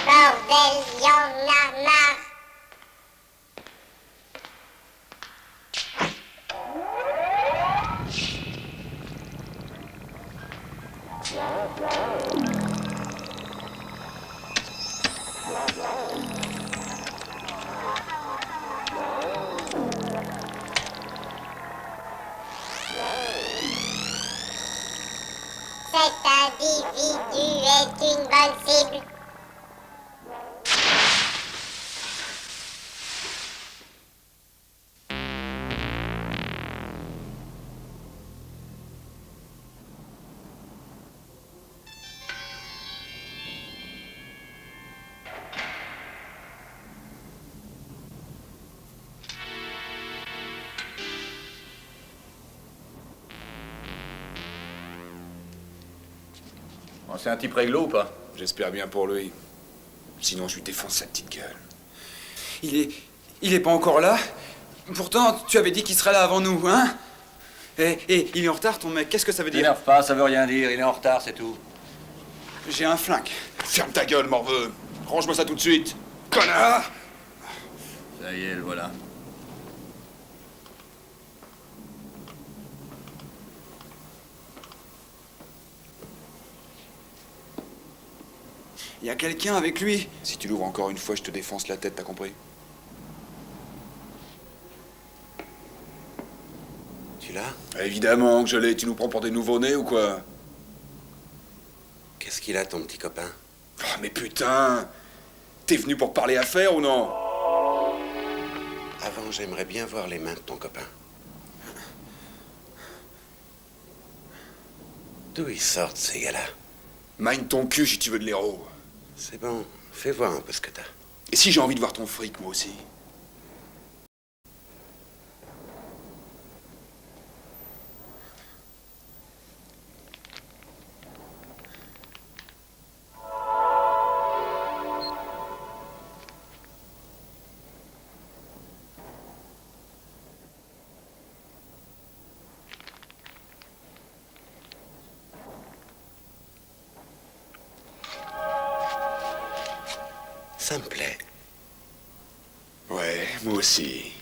Bordel, y en a marre. Cet individu est une bonne cible. Bon, c'est un type réglo ou pas? J'espère bien pour lui. Sinon, je lui défonce sa petite gueule. Il est pas encore là? Pourtant, tu avais dit qu'il serait là avant nous, hein? Et il est en retard, ton mec. Qu'est-ce que ça veut dire? T'énerve pas, ça veut rien dire. Il est en retard, c'est tout. J'ai un flingue. Ferme ta gueule, morveux. Range-moi ça tout de suite. Connard! Ça y est, le voilà. Il y a quelqu'un avec lui. Si tu l'ouvres encore une fois, je te défonce la tête, t'as compris? Tu l'as? Évidemment que je l'ai. Tu nous prends pour des nouveau-nés ou quoi? Qu'est-ce qu'il a, ton petit copain? Ah, mais putain! T'es venu pour parler affaires ou non? Avant, j'aimerais bien voir les mains de ton copain. D'où ils sortent, ces gars-là? Mine ton cul si tu veux de l'héros. C'est bon, fais voir un peu ce que t'as. Et si j'ai envie de voir ton fric, moi aussi? Ça me plaît. Ouais, moi aussi.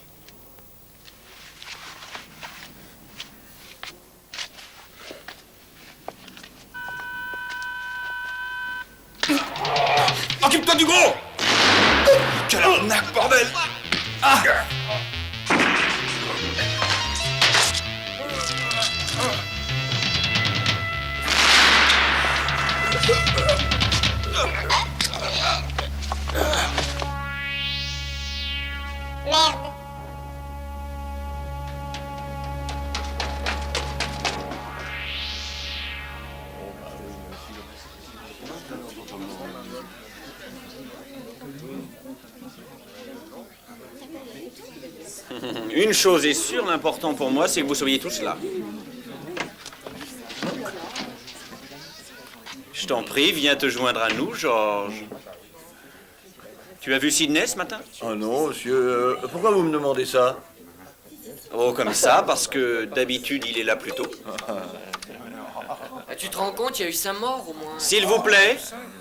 Occupe-toi du gros! Quelle arnaque, bordel! Ah! Merde. Une chose est sûre, l'important pour moi, c'est que vous soyez tous là. Je t'en prie, viens te joindre à nous, Georges. Tu as vu Sidney ce matin? Oh non, monsieur. Pourquoi vous me demandez ça? Oh, comme ça, parce que d'habitude, il est là plus tôt. Tu te rends compte, il y a eu 5 morts au moins. S'il vous plaît.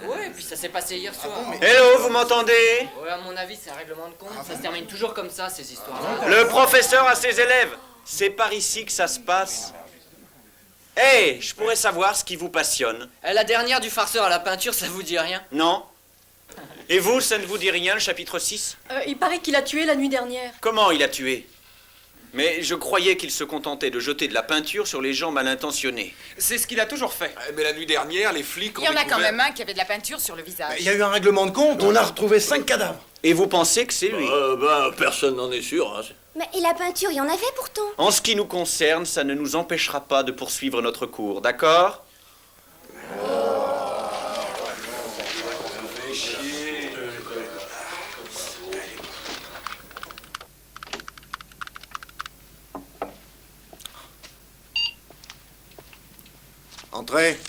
Ouais, et puis ça s'est passé hier soir. Hello, vous m'entendez? Ouais, à mon avis, c'est un règlement de compte. Ça se termine toujours comme ça, ces histoires. Le professeur a ses élèves. C'est par ici que ça se passe. Hé, je pourrais savoir ce qui vous passionne. La dernière du farceur à la peinture, ça vous dit rien? Non? Et vous, ça ne vous dit rien, le chapitre 6? Il paraît qu'il a tué la nuit dernière. Comment il a tué? Mais je croyais qu'il se contentait de jeter de la peinture sur les gens mal intentionnés. C'est ce qu'il a toujours fait. Mais la nuit dernière, les flics ont Il y en a quand découvert- même un qui avait de la peinture sur le visage. Il y a eu un règlement de compte. On a retrouvé 5 cadavres. Et vous pensez que c'est lui? Personne n'en est sûr. Hein. Mais et la peinture, il y en avait pourtant. En ce qui nous concerne, ça ne nous empêchera pas de poursuivre notre cours, d'accord? Entrez.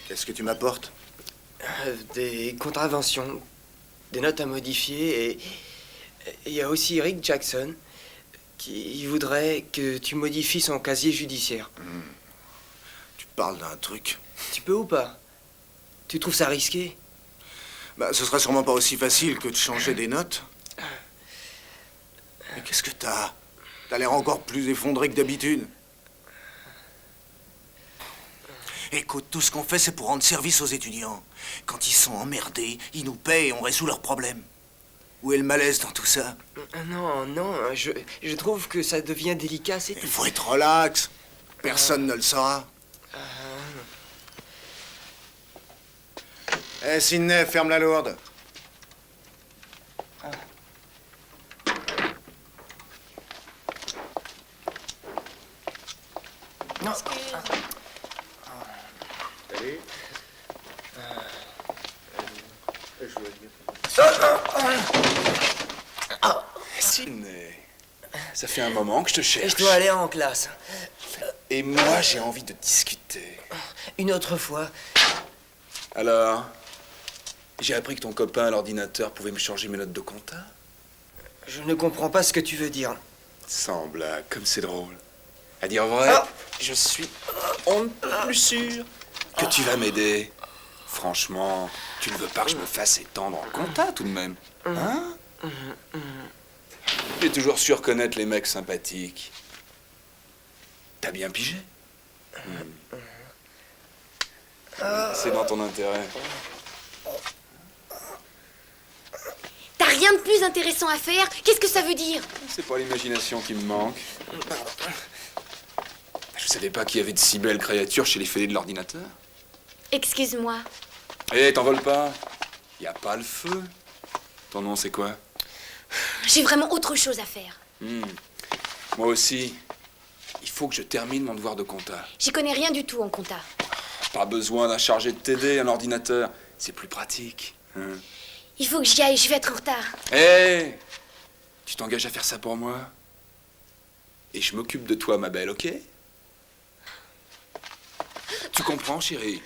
Qu'est-ce que tu m'apportes? Des contraventions, des notes à modifier et il y a aussi Rick Jackson qui voudrait que tu modifies son casier judiciaire. Tu parles d'un truc. Tu peux ou pas? Tu trouves ça risqué? Bah, ce sera sûrement pas aussi facile que de changer des notes. Mais qu'est-ce que t'as? T'as l'air encore plus effondré que d'habitude. Écoute, tout ce qu'on fait, c'est pour rendre service aux étudiants. Quand ils sont emmerdés, ils nous paient et on résout leurs problèmes. Où est le malaise dans tout ça? Non, non, je trouve que ça devient délicat, c'est Il tout. faut être relax. Personne ne le saura. Eh, Sidney, ferme la lourde. Non. Sidney, ça fait un moment que je te Et cherche. je dois aller en classe. Et moi, j'ai envie de discuter. Une autre fois. Alors, j'ai appris que ton copain à l'ordinateur pouvait me changer mes notes de compta. Je ne comprends pas ce que tu veux dire. Sans blague, comme c'est drôle. À dire vrai, je suis on ne peut plus sûr que tu vas m'aider. Franchement, tu ne veux pas que je me fasse étendre en compta tout de même, hein? J'ai toujours su reconnaître les mecs sympathiques. T'as bien pigé? C'est dans ton intérêt. T'as rien de plus intéressant à faire? Qu'est-ce que ça veut dire? C'est pas l'imagination qui me manque. Je savais pas qu'il y avait de si belles créatures chez les fêlés de l'ordinateur. Excuse-moi. Eh, t'envole pas. Y a pas le feu. Ton nom, c'est quoi? J'ai vraiment autre chose à faire. Moi aussi. Il faut que je termine mon devoir de compta. J'y connais rien du tout en compta. Pas besoin d'un chargé de TD, un ordinateur. C'est plus pratique. Hein. Il faut que j'y aille, je vais être en retard. Hé! Tu t'engages à faire ça pour moi? Et je m'occupe de toi, ma belle, ok? Tu comprends, chérie?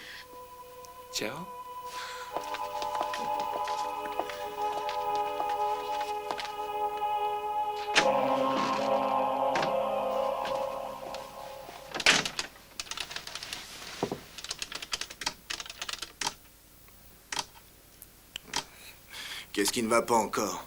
Ciao. Qu'est-ce qui ne va pas encore?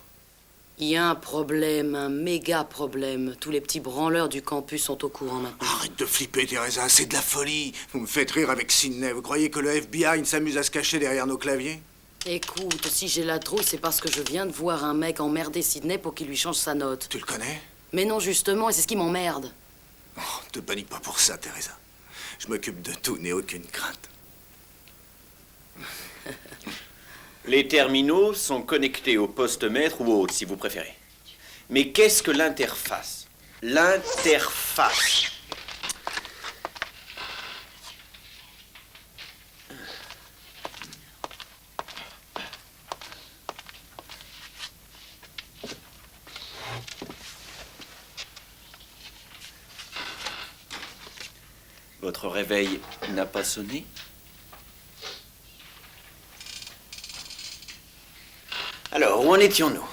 Il y a un problème, un méga problème. Tous les petits branleurs du campus sont au courant maintenant. Arrête de flipper, Teresa, c'est de la folie. Vous me faites rire avec Sidney. Vous croyez que le FBI s'amuse à se cacher derrière nos claviers? Écoute, si j'ai la trouille, c'est parce que je viens de voir un mec emmerder Sidney pour qu'il lui change sa note. Tu le connais? Mais non, justement, et c'est ce qui m'emmerde. Oh, te panique pas pour ça, Teresa. Je m'occupe de tout, n'aie aucune crainte. Les terminaux sont connectés au poste maître ou autre, si vous préférez. Mais qu'est-ce que l'interface? L'interface. Votre réveil n'a pas sonné? Alors, où en étions-nous?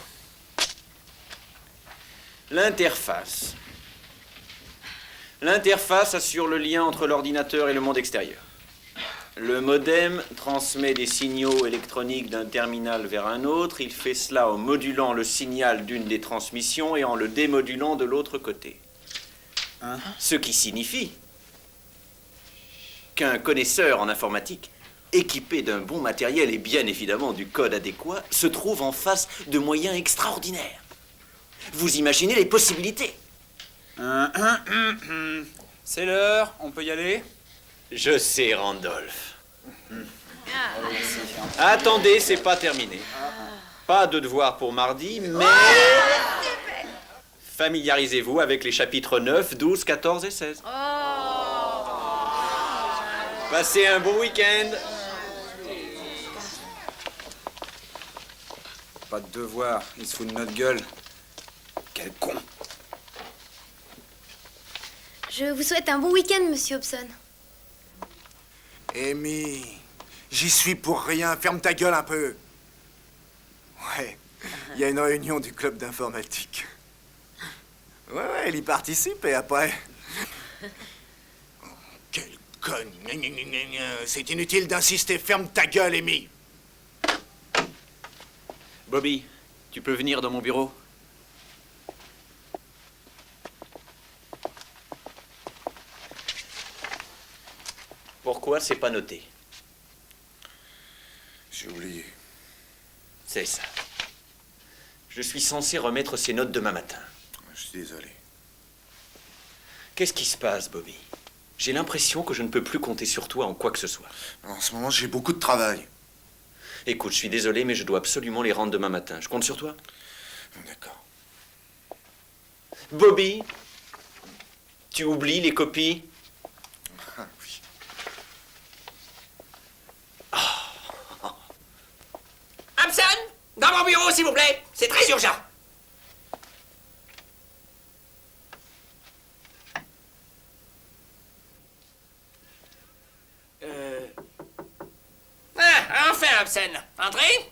L'interface. L'interface assure le lien entre l'ordinateur et le monde extérieur. Le modem transmet des signaux électroniques d'un terminal vers un autre. Il fait cela en modulant le signal d'une des transmissions et en le démodulant de l'autre côté. Ce qui signifie qu'un connaisseur en informatique équipé d'un bon matériel et bien évidemment du code adéquat, se trouve en face de moyens extraordinaires. Vous imaginez les possibilités? C'est l'heure, on peut y aller? Je sais, Randolph. Attendez, c'est pas terminé. Pas de devoir pour mardi, mais... familiarisez-vous avec les chapitres 9, 12, 14 et 16. Passez un bon week-end. Pas de devoir, il se fout de notre gueule. Quel con. Je vous souhaite un bon week-end, monsieur Hobson. Amy, j'y suis pour rien. Ferme ta gueule un peu. Ouais, il y a une réunion du club d'informatique. Ouais, elle y participe et après... Quelle conne. C'est inutile d'insister. Ferme ta gueule, Amy. Bobby, tu peux venir dans mon bureau? Pourquoi c'est pas noté? J'ai oublié. C'est ça. Je suis censé remettre ces notes demain matin. Je suis désolé. Qu'est-ce qui se passe, Bobby? J'ai l'impression que je ne peux plus compter sur toi en quoi que ce soit. En ce moment, j'ai beaucoup de travail. Écoute, je suis désolé, mais je dois absolument les rendre demain matin. Je compte sur toi? D'accord. Bobby, tu oublies les copies? Ah, oui. Hobson, dans mon bureau, s'il vous plaît. C'est très urgent. Ah, enfin, Hobson. Entrez.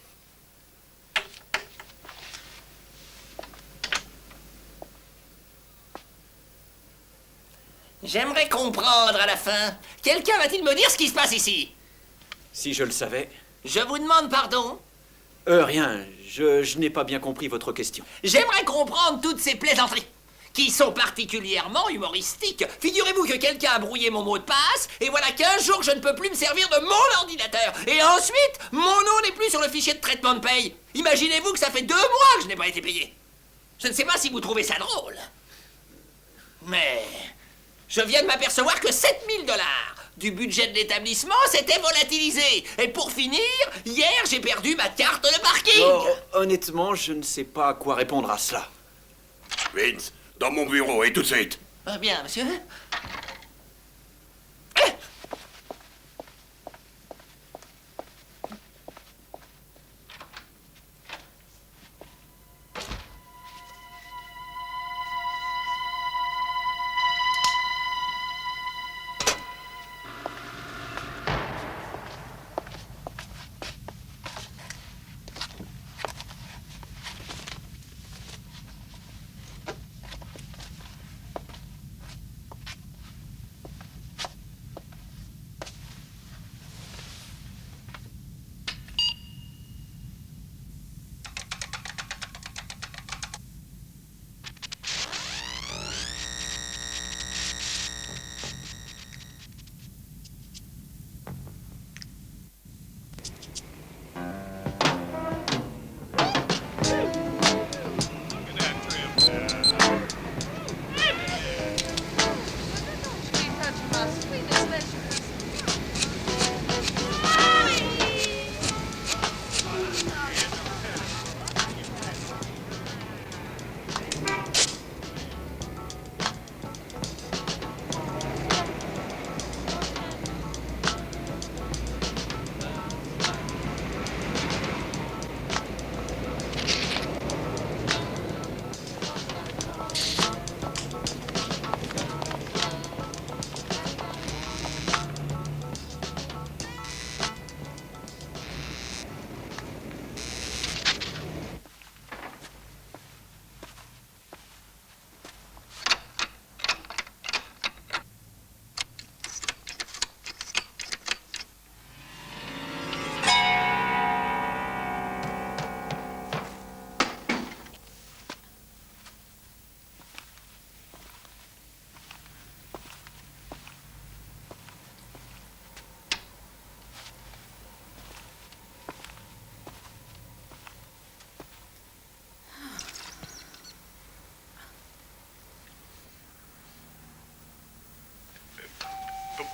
J'aimerais comprendre à la fin. Quelqu'un va-t-il me dire ce qui se passe ici? Si je le savais. Je vous demande pardon. Rien. Je n'ai pas bien compris votre question. J'aimerais comprendre toutes ces plaisanteries, qui sont particulièrement humoristiques. Figurez-vous que quelqu'un a brouillé mon mot de passe, et voilà 15 jours que je ne peux plus me servir de mon ordinateur. Et ensuite, mon nom n'est plus sur le fichier de traitement de paye. Imaginez-vous que ça fait 2 mois que je n'ai pas été payé. Je ne sais pas si vous trouvez ça drôle. Mais je viens de m'apercevoir que 7 000 $ du budget de l'établissement s'était volatilisé. Et pour finir, hier, j'ai perdu ma carte de parking. Oh, honnêtement, je ne sais pas à quoi répondre à cela. Vince, dans mon bureau, et tout de suite. Ah, bien, monsieur.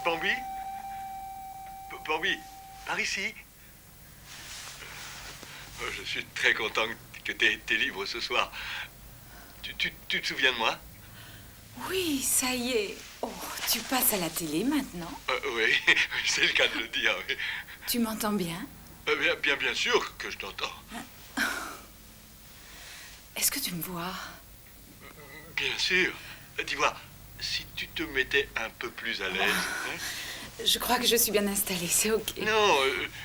Bambi? Bambi, par ici. Je suis très content que tu es libre ce soir. Tu te souviens de moi? Oui, ça y est. Oh, tu passes à la télé maintenant? Oui, c'est le cas de le dire. Oui. Tu m'entends bien? Bien sûr que je t'entends. Est-ce que tu me vois? Bien sûr. Dis-moi, si tu te mettais un peu plus à l'aise... hein? Je crois que je suis bien installée, c'est ok. Non.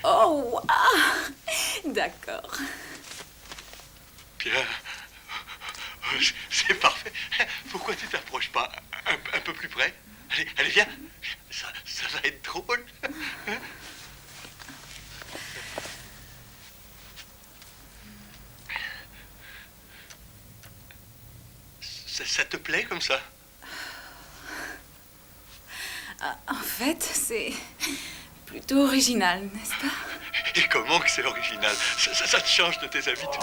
Oh, wow. D'accord. Bien. C'est parfait. Pourquoi tu t'approches pas un peu plus près? Allez, viens. Ça va être drôle. Ça te plaît comme ça? En fait, c'est plutôt original, n'est-ce pas? Et comment que c'est original? Ça te change de tes habitudes.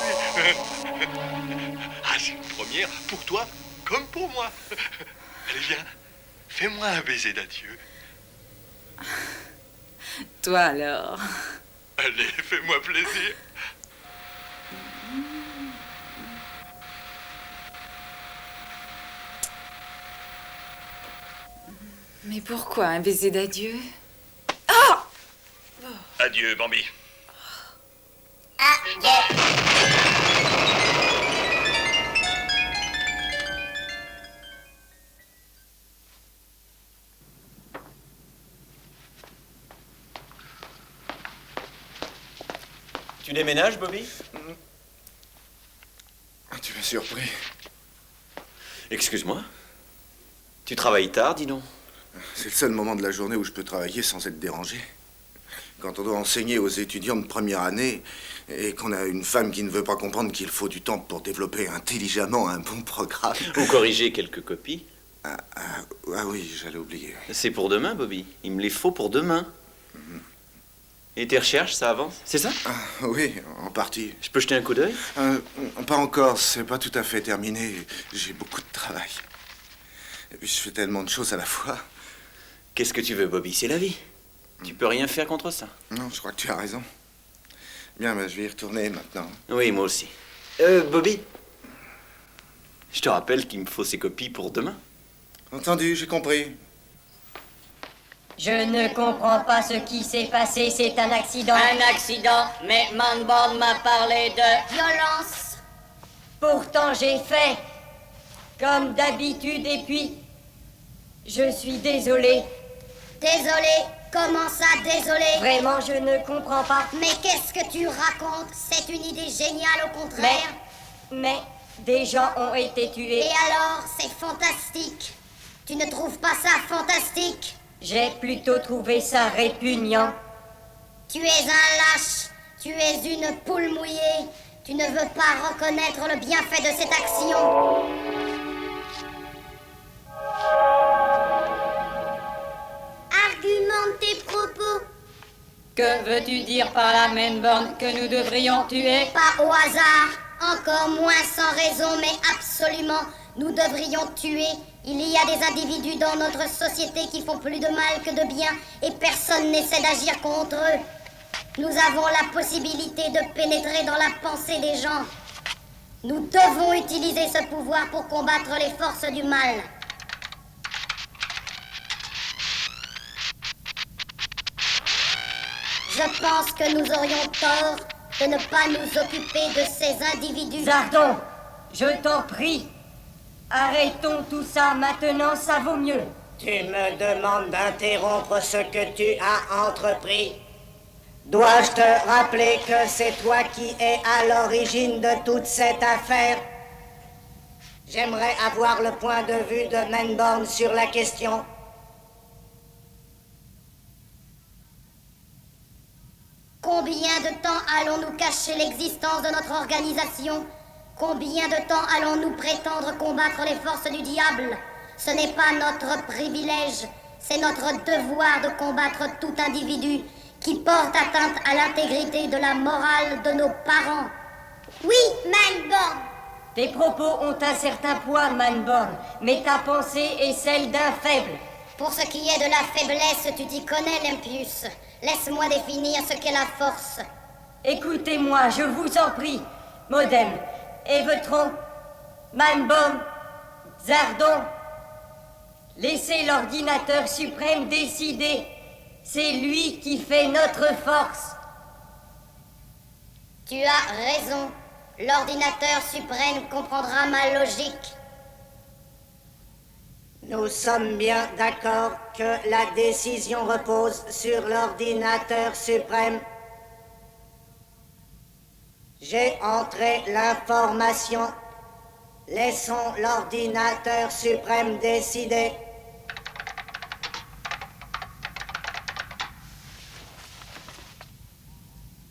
Ah, c'est une première pour toi comme pour moi. Allez, viens. Fais-moi un baiser d'adieu. Toi alors? Allez, fais-moi plaisir. Mais pourquoi un baiser d'adieu? Adieu, Bambi. Tu déménages, Bobby? Tu m'as surpris. Excuse-moi. Tu travailles tard, dis donc. C'est le seul moment de la journée où je peux travailler sans être dérangé. Quand on doit enseigner aux étudiants de première année et qu'on a une femme qui ne veut pas comprendre qu'il faut du temps pour développer intelligemment un bon programme. Ou corriger quelques copies. Ah oui, j'allais oublier. C'est pour demain, Bobby. Il me les faut pour demain. Et tes recherches, ça avance? C'est ça? Oui, en partie. Je peux jeter un coup d'œil? Pas encore, c'est pas tout à fait terminé. J'ai beaucoup de travail. Et puis je fais tellement de choses à la fois. Qu'est-ce que tu veux, Bobby? C'est la vie. Tu peux rien faire contre ça. Non, je crois que tu as raison. Bien, je vais y retourner maintenant. Oui, moi aussi. Bobby, je te rappelle qu'il me faut ces copies pour demain. Entendu, j'ai compris. Je ne comprends pas ce qui s'est passé, c'est un accident. Un accident, mais Manborn m'a parlé de... Violence. Pourtant j'ai fait comme d'habitude et puis... Je suis désolée. Désolée? Comment ça, désolée? Vraiment, je ne comprends pas. Mais qu'est-ce que tu racontes? C'est une idée géniale, au contraire. Mais des gens ont été tués. Et alors, c'est fantastique. Tu ne trouves pas ça fantastique? J'ai plutôt trouvé ça répugnant. Tu es un lâche. Tu es une poule mouillée. Tu ne veux pas reconnaître le bienfait de cette action. Argumente tes propos. Que veux-tu dire par là, Manborn, que nous devrions tuer? Pas au hasard, encore moins sans raison, mais absolument, nous devrions tuer. Il y a des individus dans notre société qui font plus de mal que de bien, et personne n'essaie d'agir contre eux. Nous avons la possibilité de pénétrer dans la pensée des gens. Nous devons utiliser ce pouvoir pour combattre les forces du mal. Je pense que nous aurions tort de ne pas nous occuper de ces individus. Zardon, je t'en prie. Arrêtons tout ça maintenant, ça vaut mieux. Tu me demandes d'interrompre ce que tu as entrepris. Dois-je te rappeler que c'est toi qui es à l'origine de toute cette affaire? J'aimerais avoir le point de vue de Manborn sur la question. Combien de temps allons-nous cacher l'existence de notre organisation? Combien de temps allons-nous prétendre combattre les forces du diable? Ce n'est pas notre privilège, c'est notre devoir de combattre tout individu qui porte atteinte à l'intégrité de la morale de nos parents. Oui, Manborn! Tes propos ont un certain poids, Manborn, mais ta pensée est celle d'un faible. Pour ce qui est de la faiblesse, tu t'y connais, Lempius. Laisse-moi définir ce qu'est la force. Écoutez-moi, je vous en prie. Modem, Evetron, Manbaum, Zardon. Laissez l'ordinateur suprême décider. C'est lui qui fait notre force. Tu as raison. L'ordinateur suprême comprendra ma logique. Nous sommes bien d'accord que la décision repose sur l'ordinateur suprême. J'ai entré l'information. Laissons l'ordinateur suprême décider.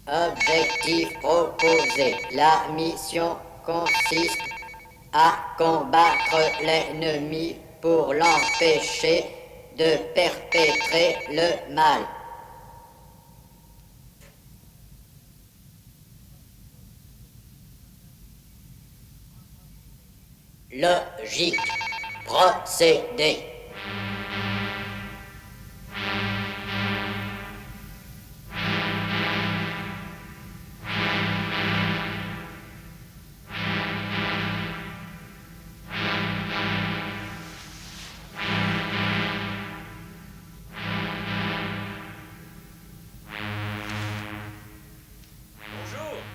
Objectif proposé. La mission consiste à combattre l'ennemi pour l'empêcher de perpétrer le mal. Logique. Procédé.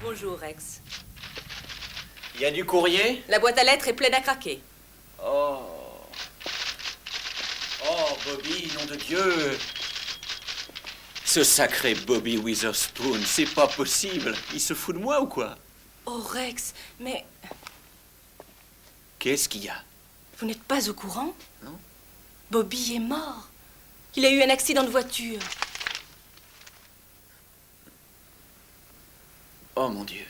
Bonjour, Rex. Il y a du courrier? La boîte à lettres est pleine à craquer. Oh. Oh, Bobby, nom de Dieu. Ce sacré Bobby Witherspoon, c'est pas possible. Il se fout de moi ou quoi? Oh, Rex, mais Qu'est-ce qu'il y a? vous n'êtes pas au courant? Non. Bobby est mort. Il a eu un accident de voiture. Oh, mon Dieu.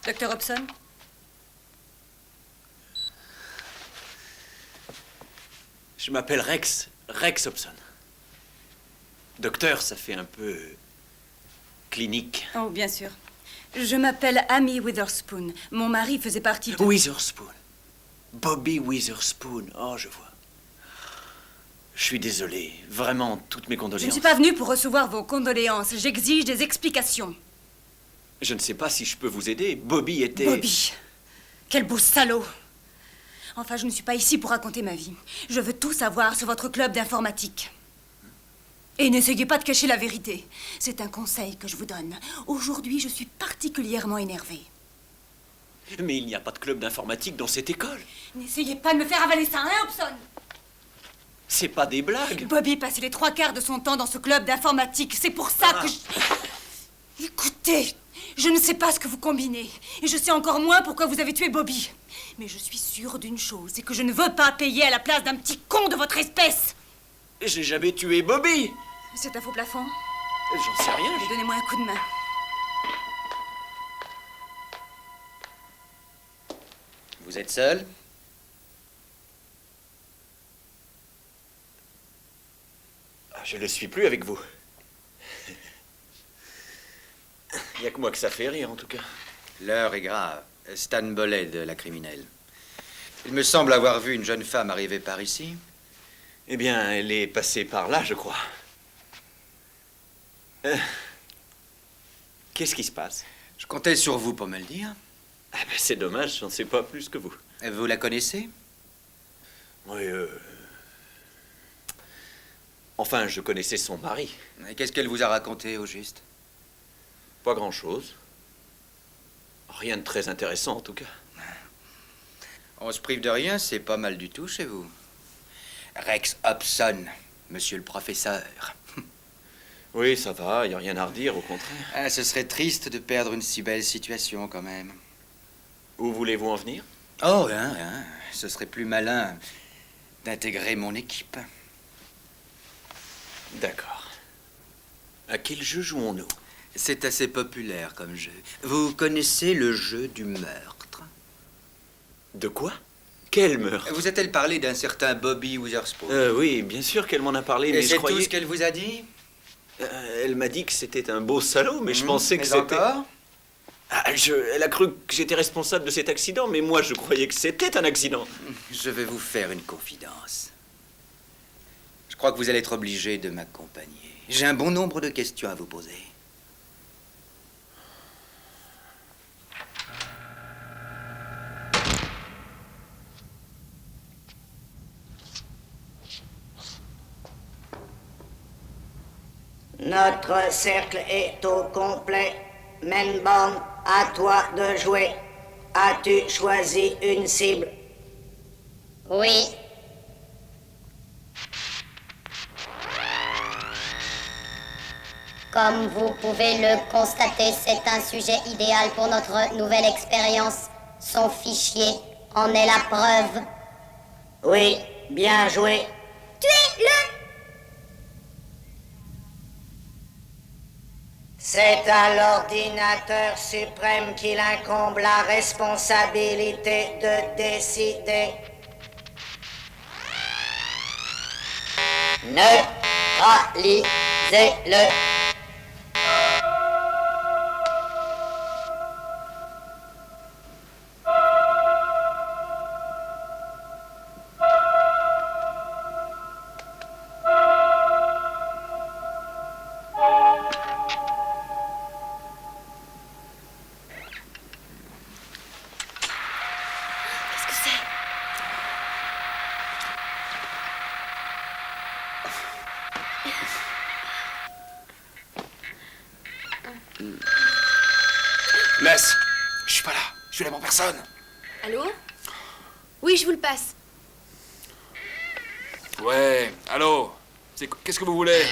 Docteur Hobson? Je m'appelle Rex Hobson. Docteur, ça fait un peu clinique. Oh, bien sûr. Je m'appelle Amy Witherspoon. Mon mari faisait partie de... Witherspoon. Bobby Witherspoon. Oh, je vois. Je suis désolé. Vraiment, toutes mes condoléances. Je ne suis pas venue pour recevoir vos condoléances. J'exige des explications. Je ne sais pas si je peux vous aider. Bobby était... Bobby! Quel beau salaud! Enfin, je ne suis pas ici pour raconter ma vie. Je veux tout savoir sur votre club d'informatique. Et n'essayez pas de cacher la vérité. C'est un conseil que je vous donne. Aujourd'hui, je suis particulièrement énervée. Mais il n'y a pas de club d'informatique dans cette école. N'essayez pas de me faire avaler ça, hein, Hobson? C'est pas des blagues. Bobby passait les 3/4 de son temps dans ce club d'informatique. C'est pour ça que je... Écoutez, je ne sais pas ce que vous combinez. Et je sais encore moins pourquoi vous avez tué Bobby. Mais je suis sûre d'une chose, c'est que je ne veux pas payer à la place d'un petit con de votre espèce. J'ai jamais tué Bobby. C'est un faux plafond? J'en sais rien. Donnez-moi un coup de main. Vous êtes seul? Je ne suis plus avec vous. Il n'y a que moi que ça fait rire, en tout cas. L'heure est grave. Stan Boled, la criminelle. Il me semble avoir vu une jeune femme arriver par ici. Eh bien, elle est passée par là, je crois. Qu'est-ce qui se passe? Je comptais sur vous pour me le dire. Ah ben, c'est dommage, j'en sais pas plus que vous. Vous la connaissez? Oui, Enfin, je connaissais son mari. Et qu'est-ce qu'elle vous a raconté, au juste? Pas grand-chose. Rien de très intéressant, en tout cas. On se prive de rien, c'est pas mal du tout chez vous. Rex Hobson, monsieur le professeur. Oui, ça va, il n'y a rien à redire, au contraire. Ah, ce serait triste de perdre une si belle situation, quand même. Où voulez-vous en venir? Oh, ce serait plus malin d'intégrer mon équipe. D'accord. À quel jeu jouons-nous? C'est assez populaire comme jeu. Vous connaissez le jeu du meurtre? De quoi? Quel meurtre? Vous a-t-elle parlé d'un certain Bobby Witherspoon? Oui, bien sûr qu'elle m'en a parlé, mais Et je c'est croyais... tout ce qu'elle vous a dit? Elle m'a dit que c'était un beau salaud, mais je pensais que mais c'était... encore? Elle a cru que j'étais responsable de cet accident, mais moi je croyais que c'était un accident. Je vais vous faire une confidence. Je crois que vous allez être obligé de m'accompagner. J'ai un bon nombre de questions à vous poser. Notre cercle est au complet. Menborn, à toi de jouer. As-tu choisi une cible? Oui. Comme vous pouvez le constater, c'est un sujet idéal pour notre nouvelle expérience. Son fichier en est la preuve. Oui, bien joué. Tuez-le! C'est à l'ordinateur suprême qu'il incombe la responsabilité de décider. Neutralisez-le. Qu'est-ce que c'est? Laisse. Je suis pas là. Je suis là pour personne. Allô? Oui, je vous le passe. Ouais, allô. Qu'est-ce que vous voulez?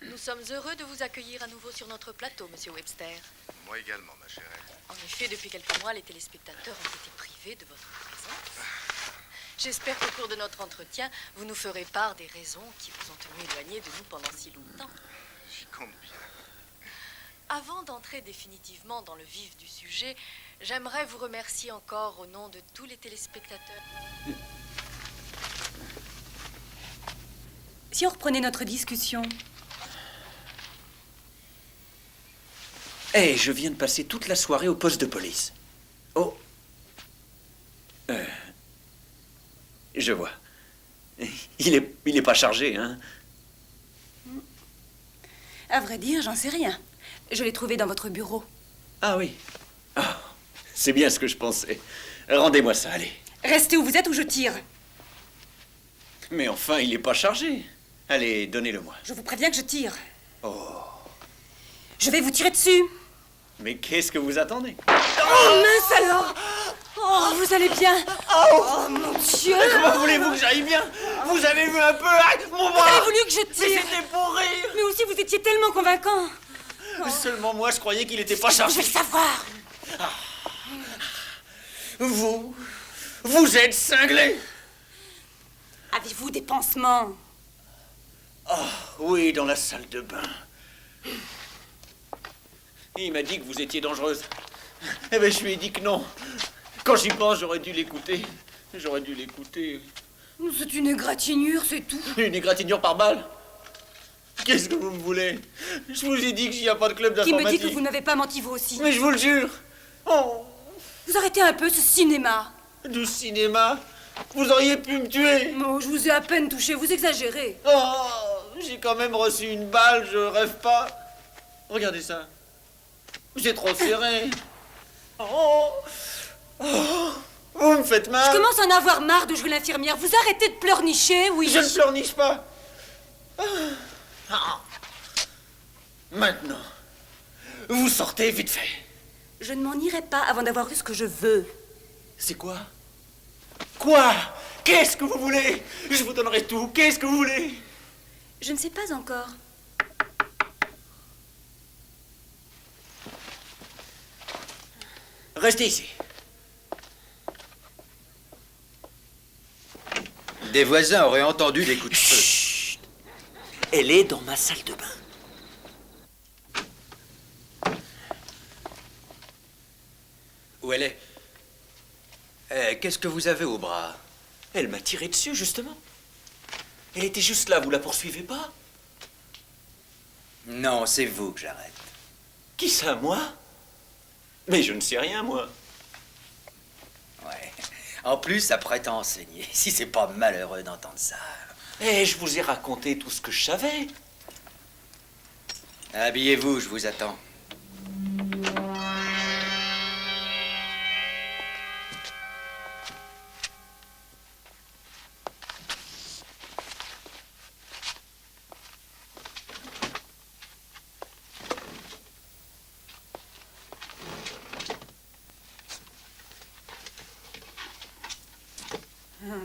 Nous sommes heureux de vous accueillir à nouveau sur notre plateau, Monsieur Webster. Moi également, ma chère. En effet, depuis quelques mois, les téléspectateurs ont été privés de votre présence. J'espère qu'au cours de notre entretien, vous nous ferez part des raisons qui vous ont tenu éloignés de nous pendant si longtemps. J'y compte bien. Avant d'entrer définitivement dans le vif du sujet, j'aimerais vous remercier encore au nom de tous les téléspectateurs. Si on reprenait notre discussion. Hé, je viens de passer toute la soirée au poste de police. Oh. Je vois. Il est pas chargé, hein? À vrai dire, j'en sais rien. Je l'ai trouvé dans votre bureau. Ah oui. Ah, c'est bien ce que je pensais. Rendez-moi ça, allez. Restez où vous êtes ou je tire. Mais enfin, il est pas chargé. Allez, donnez-le-moi. Je vous préviens que je tire. Oh. Je vais vous tirer dessus. Mais qu'est-ce que vous attendez? Oh, mince alors! Oh, vous allez bien? Oh, mon Dieu! Mais comment voulez-vous que j'aille bien? Vous avez vu un peu mon bras? Vous avez voulu que je tire? Mais c'était pour rire! Mais aussi, vous étiez tellement convaincant. Seulement moi, je croyais qu'il était pas chargé. Je vais le savoir. Vous êtes cinglé! Avez-vous des pansements? Oh, oui, dans la salle de bain. Il m'a dit que vous étiez dangereuse. Eh bien, je lui ai dit que non. Quand j'y pense, j'aurais dû l'écouter. J'aurais dû l'écouter. C'est une égratignure, c'est tout. Une égratignure par balle? Qu'est-ce que vous me voulez? Je vous ai dit qu'il n'y a pas de club Qui d'informatique. me dit que vous n'avez pas menti vous aussi? Mais je vous le jure. Oh, Vous arrêtez un peu ce cinéma. du cinéma? Vous auriez pu me tuer. Oh, je vous ai à peine touché, vous exagérez. Oh, j'ai quand même reçu une balle, je rêve pas. Regardez ça. J'ai trop serré. Oh, oh, vous me faites mal. Je commence à en avoir marre de jouer l'infirmière. Vous arrêtez de pleurnicher, oui. Je ne pleurniche pas. Ah. Maintenant, vous sortez vite fait. Je ne m'en irai pas avant d'avoir eu ce que je veux. C'est quoi? Quoi? Qu'est-ce que vous voulez? Je vous donnerai tout. Qu'est-ce que vous voulez? Je ne sais pas encore. Restez ici. Des voisins auraient entendu des coups de feu. Chut. Elle est dans ma salle de bain. Où elle est? Qu'est-ce que vous avez au bras? Elle m'a tiré dessus, justement. Elle était juste là, vous la poursuivez pas? Non, c'est vous que j'arrête. Qui ça, moi? Mais je ne sais rien, moi. Ouais. En plus, ça prétend enseigner. Si c'est pas malheureux d'entendre ça. Eh, je vous ai raconté tout ce que je savais. Habillez-vous, je vous attends.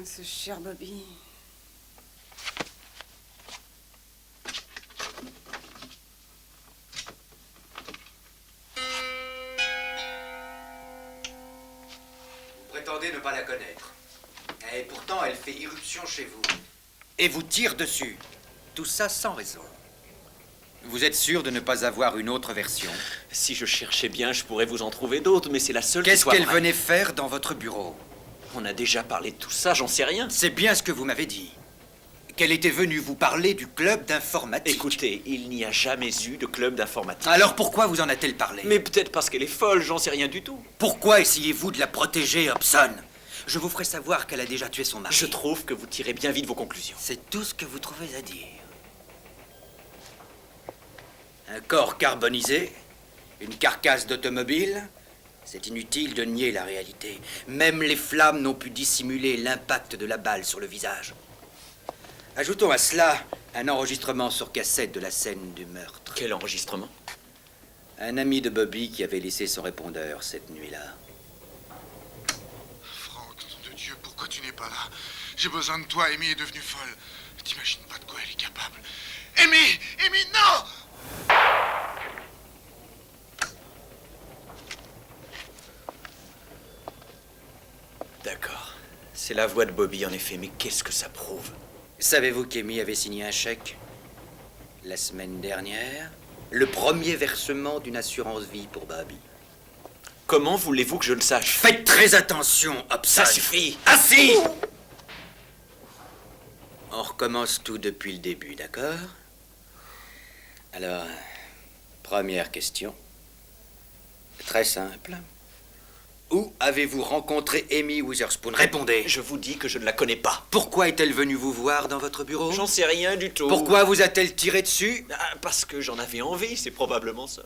Ce cher Bobby. Vous prétendez ne pas la connaître. Et pourtant, elle fait irruption chez vous. Et vous tire dessus. Tout ça sans raison. Vous êtes sûr de ne pas avoir une autre version? Si je cherchais bien, je pourrais vous en trouver d'autres, mais c'est la seule qui Qu'est-ce soit qu'elle vraie. venait faire dans votre bureau? On a déjà parlé de tout ça, j'en sais rien. C'est bien ce que vous m'avez dit. Qu'elle était venue vous parler du club d'informatique. Écoutez, il n'y a jamais eu de club d'informatique. Alors pourquoi vous en a-t-elle parlé? Mais peut-être parce qu'elle est folle, j'en sais rien du tout. Pourquoi essayez-vous de la protéger, Hobson? Je vous ferai savoir qu'elle a déjà tué son mari. Je trouve que vous tirez bien vite vos conclusions. C'est tout ce que vous trouvez à dire. Un corps carbonisé, une carcasse d'automobile. C'est inutile de nier la réalité. Même les flammes n'ont pu dissimuler l'impact de la balle sur le visage. Ajoutons à cela un enregistrement sur cassette de la scène du meurtre. Quel enregistrement? Un ami de Bobby qui avait laissé son répondeur cette nuit-là. Franck, nom de Dieu, pourquoi tu n'es pas là? J'ai besoin de toi, Amy est devenue folle. T'imagines pas de quoi elle est capable. Amy! Amy, non! D'accord. C'est la voix de Bobby, en effet, mais qu'est-ce que ça prouve? Savez-vous qu'Amy avait signé un chèque la semaine dernière? Le premier versement d'une assurance vie pour Bobby. Comment voulez-vous que je le sache? Faites très attention, Hobson. Ça suffit. Assis! On recommence tout depuis le début, d'accord? Alors, première question. Très simple. Où avez-vous rencontré Amy Witherspoon? Répondez. Je vous dis que je ne la connais pas. Pourquoi est-elle venue vous voir dans votre bureau? J'en sais rien du tout. Pourquoi vous a-t-elle tiré dessus? Parce que j'en avais envie, c'est probablement ça.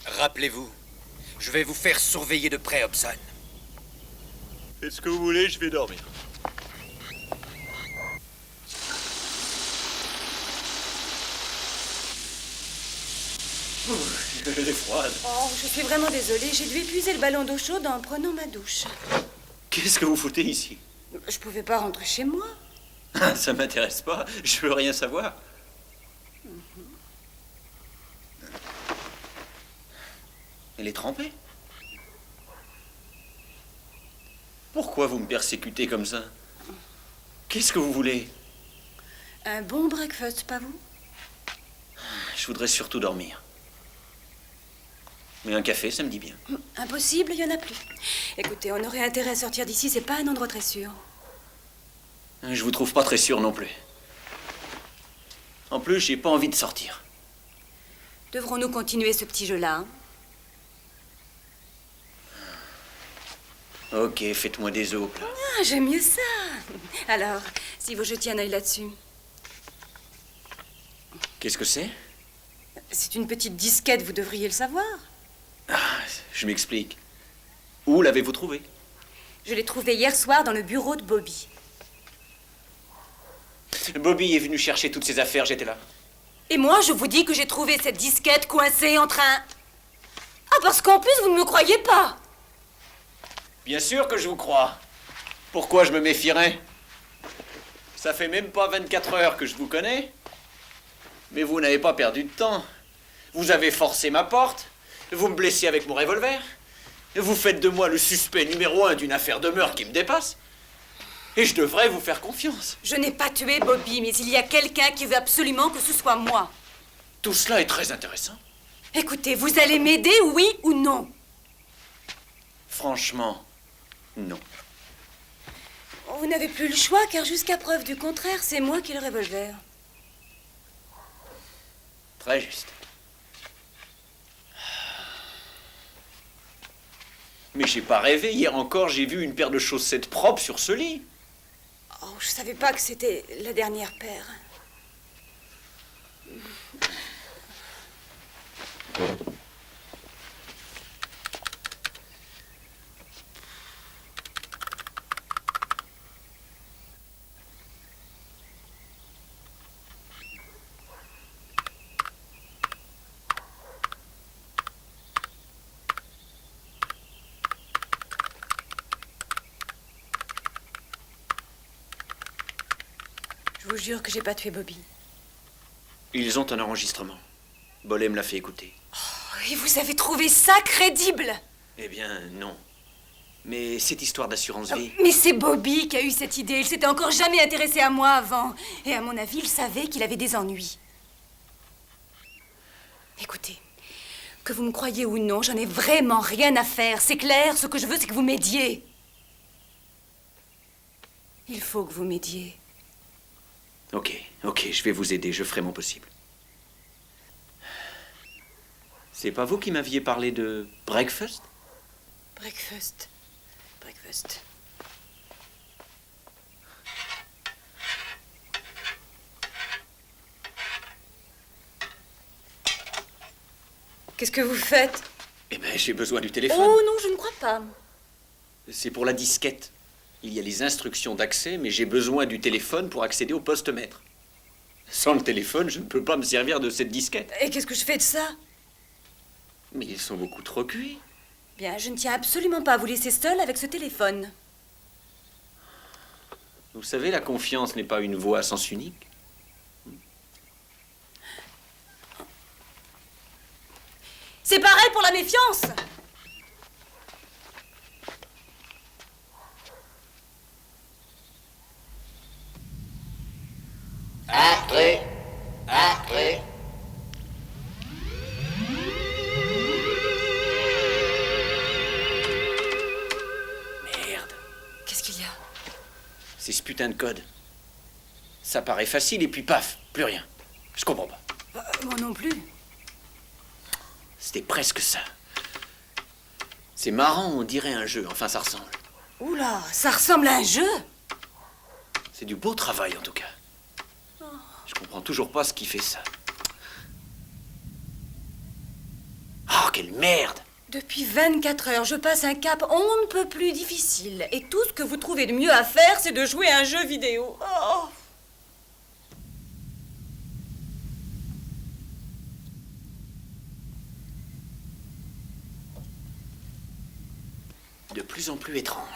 Rappelez-vous, je vais vous faire surveiller de près, Hobson. Faites ce que vous voulez, je vais dormir. Elle est froide. Oh, je suis vraiment désolée. J'ai dû épuiser le ballon d'eau chaude en prenant ma douche. Qu'est-ce que vous foutez ici? Je pouvais pas rentrer chez moi. Ça m'intéresse pas, je veux rien savoir. Elle est trempée. Pourquoi vous me persécutez comme ça? Qu'est-ce que vous voulez? Un bon breakfast, pas vous? Je voudrais surtout dormir. Mais un café, ça me dit bien. Impossible, il y en a plus. Écoutez, on aurait intérêt à sortir d'ici, c'est pas un endroit très sûr. Je vous trouve pas très sûr non plus. En plus, j'ai pas envie de sortir. Devrons-nous continuer ce petit jeu-là, hein? Ok, faites-moi des os, là. Ah, j'aime mieux ça. Alors, si vous jetiez un œil là-dessus. Qu'est-ce que c'est? C'est une petite disquette, vous devriez le savoir. Je m'explique. Où l'avez-vous trouvé? Je l'ai trouvée hier soir dans le bureau de Bobby. Bobby est venu chercher toutes ses affaires, j'étais là. Et moi, je vous dis que j'ai trouvé cette disquette coincée entre un... Ah, parce qu'en plus, vous ne me croyez pas. Bien sûr que je vous crois. Pourquoi je me méfierais? Ça fait même pas 24 heures que je vous connais. Mais vous n'avez pas perdu de temps. Vous avez forcé ma porte. Vous me blessez avec mon revolver. Vous faites de moi le suspect numéro 1 d'une affaire de meurtre qui me dépasse. Et je devrais vous faire confiance. Je n'ai pas tué Bobby, mais il y a quelqu'un qui veut absolument que ce soit moi. Tout cela est très intéressant. Écoutez, vous allez m'aider, oui ou non? Franchement, non. Vous n'avez plus le choix, car jusqu'à preuve du contraire, c'est moi qui ai le revolver. Très juste. Mais j'ai pas rêvé. Hier encore, j'ai vu une paire de chaussettes propres sur ce lit. Oh, je savais pas que c'était la dernière paire. Je vous jure que j'ai pas tué Bobby. Ils ont un enregistrement. Bollé me l'a fait écouter. Oh, et vous avez trouvé ça crédible? Eh bien, non. Mais cette histoire d'assurance vie... Mais c'est Bobby qui a eu cette idée. Il s'était encore jamais intéressé à moi avant. Et à mon avis, il savait qu'il avait des ennuis. Écoutez, que vous me croyez ou non, j'en ai vraiment rien à faire. C'est clair, ce que je veux, c'est que vous m'aidiez. Il faut que vous m'aidiez. Ok, je vais vous aider, je ferai mon possible. C'est pas vous qui m'aviez parlé de breakfast? Breakfast. Qu'est-ce que vous faites? Eh ben, j'ai besoin du téléphone. Oh non, je ne crois pas. C'est pour la disquette. Il y a les instructions d'accès, mais j'ai besoin du téléphone pour accéder au poste maître. Sans le téléphone, je ne peux pas me servir de cette disquette. Et qu'est-ce que je fais de ça? Mais ils sont beaucoup trop cuits. Bien, je ne tiens absolument pas à vous laisser seule avec ce téléphone. Vous savez, la confiance n'est pas une voie à sens unique. C'est pareil pour la méfiance. Intrus. Merde. Qu'est-ce qu'il y a? C'est ce putain de code. Ça paraît facile et puis paf, plus rien. Je comprends pas. Moi non plus. C'était presque ça. C'est marrant, on dirait un jeu. Enfin, ça ressemble. Oula, ça ressemble à un jeu. C'est du beau travail, en tout cas. Je comprends toujours pas ce qui fait ça. Oh, quelle merde! Depuis 24 heures, je passe un cap on ne peut plus difficile. Et tout ce que vous trouvez de mieux à faire, c'est de jouer à un jeu vidéo. Oh. De plus en plus étrange.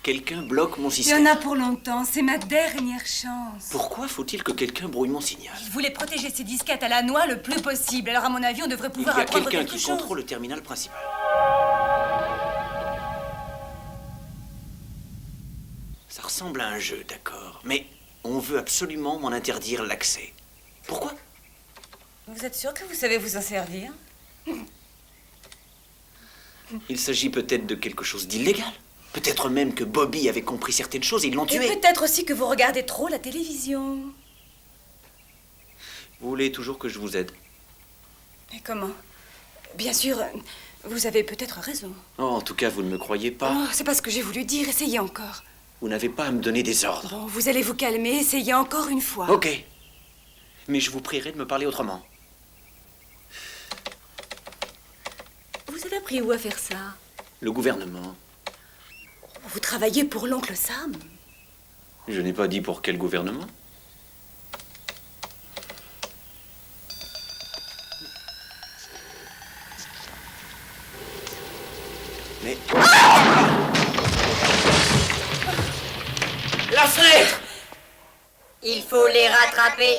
Quelqu'un bloque mon Il y système. en a pour longtemps, c'est ma dernière chance. Pourquoi faut-il que quelqu'un brouille mon signal? Il voulait protéger ses disquettes à la noix le plus possible. Alors à mon avis, on devrait Il pouvoir y a apprendre quelqu'un quelque qui chose. contrôle le terminal principal. Ça ressemble à un jeu, d'accord. Mais on veut absolument m'en interdire l'accès. Pourquoi? Vous êtes sûr que vous savez vous en servir? Il s'agit peut-être de quelque chose d'illégal. Peut-être même que Bobby avait compris certaines choses et ils l'ont Et tué. peut-être aussi que vous regardez trop la télévision. Vous voulez toujours que je vous aide? Mais comment? Bien sûr, vous avez peut-être raison. Oh, en tout cas, vous ne me croyez pas. Oh, c'est pas ce que j'ai voulu dire, essayez encore. Vous n'avez pas à me donner des ordres. Bon, vous allez vous calmer, essayez encore une fois. Ok. Mais je vous prierai de me parler autrement. Vous avez appris où à faire ça? Le gouvernement. Vous travaillez pour l'oncle Sam? Je n'ai pas dit pour quel gouvernement. Mais... La fenêtre! Il faut les rattraper.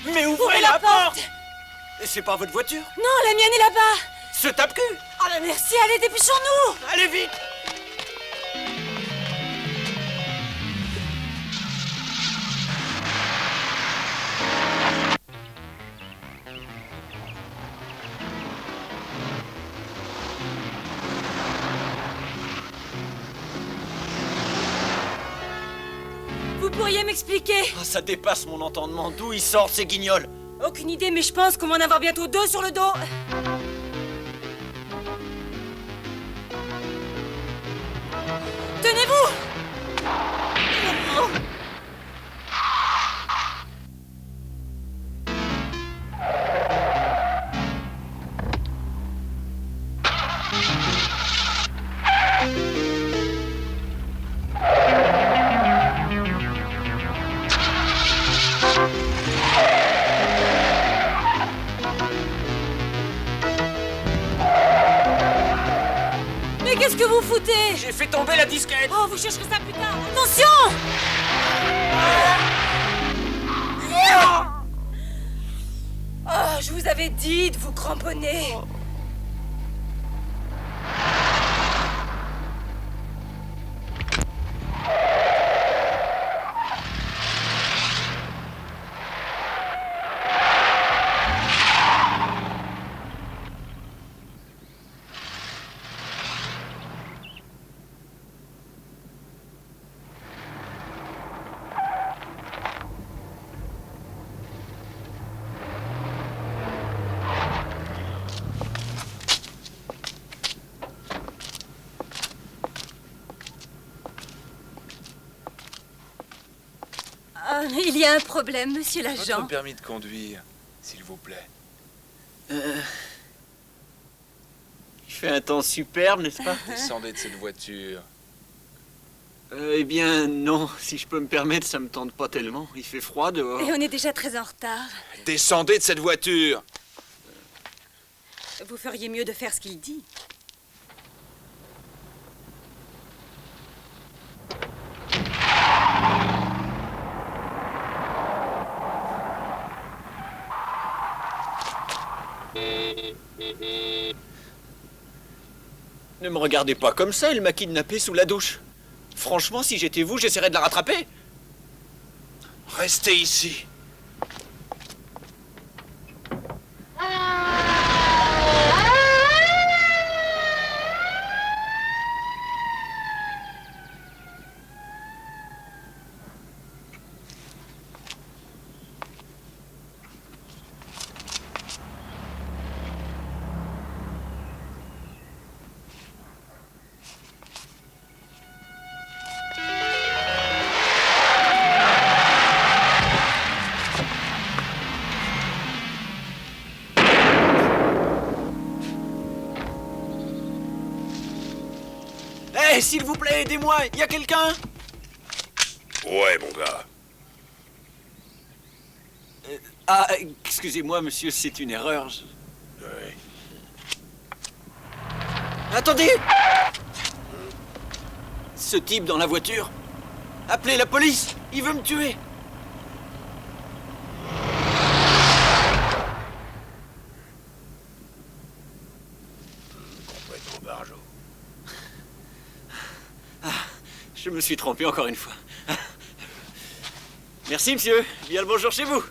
Mais ouvrez la porte! C'est pas votre voiture? Non, la mienne est là-bas. Ce tape-cul! Ah ben merci, allez, dépêchons-nous. Allez vite! Vous pourriez m'expliquer? Ah, ça dépasse mon entendement. D'où ils sortent ces guignols? Aucune idée, mais je pense qu'on va en avoir bientôt 2 sur le dos. Tenez-vous! Mais qu'est-ce que vous foutez? J'ai fait tomber la disquette! Oh, vous chercherez ça plus tard. Attention! Oh, je vous avais dit de vous cramponner. Ah, il y a un problème, monsieur l'agent. Votre permis de conduire, s'il vous plaît. Il fait un temps superbe, n'est-ce pas? Descendez de cette voiture. Eh bien, non. Si je peux me permettre, ça me tente pas tellement. Il fait froid dehors. Et on est déjà très en retard. Descendez de cette voiture. Vous feriez mieux de faire ce qu'il dit. Ne me regardez pas comme ça, elle m'a kidnappé sous la douche. Franchement, si j'étais vous, j'essaierais de la rattraper. Restez ici. Hé, s'il vous plaît, aidez-moi. Y a quelqu'un? Ouais, mon gars. Ah, excusez-moi, monsieur, c'est une erreur. Ouais. Attendez! Ce type dans la voiture. Appelez la police. Il veut me tuer. Complètement barjot. Je me suis trompé encore une fois. Merci, monsieur. Bien le bonjour chez vous.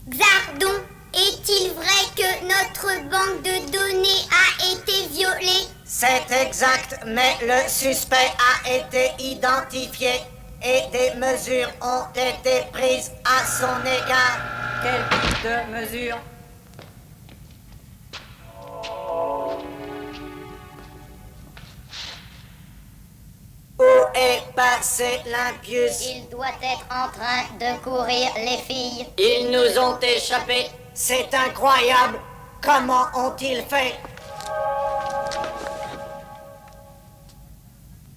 Xardon, est-il vrai que notre banque de données a été violée? C'est exact, mais le suspect a été identifié et des mesures ont été prises à son égard. Quel type de mesure? Où est passé l'impius? Il doit être en train de courir, les filles. Ils nous ont échappé. C'est incroyable. Comment ont-ils fait?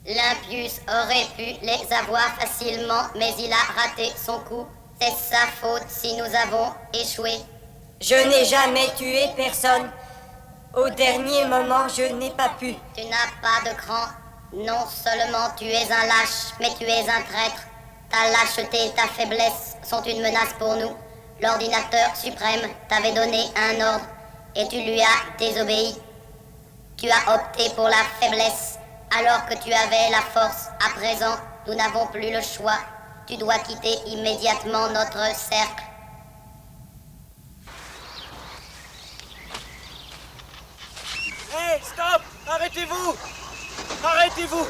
L'impius aurait pu les avoir facilement, mais il a raté son coup. C'est sa faute si nous avons échoué. Je n'ai jamais tué personne. Au dernier moment, je n'ai pas pu. Tu n'as pas de cran. Non seulement tu es un lâche, mais tu es un traître. Ta lâcheté et ta faiblesse sont une menace pour nous. L'ordinateur suprême t'avait donné un ordre et tu lui as désobéi. Tu as opté pour la faiblesse alors que tu avais la force. À présent, nous n'avons plus le choix. Tu dois quitter immédiatement notre cercle. Hé, stop! Arrêtez-vous! Arrêtez-vous!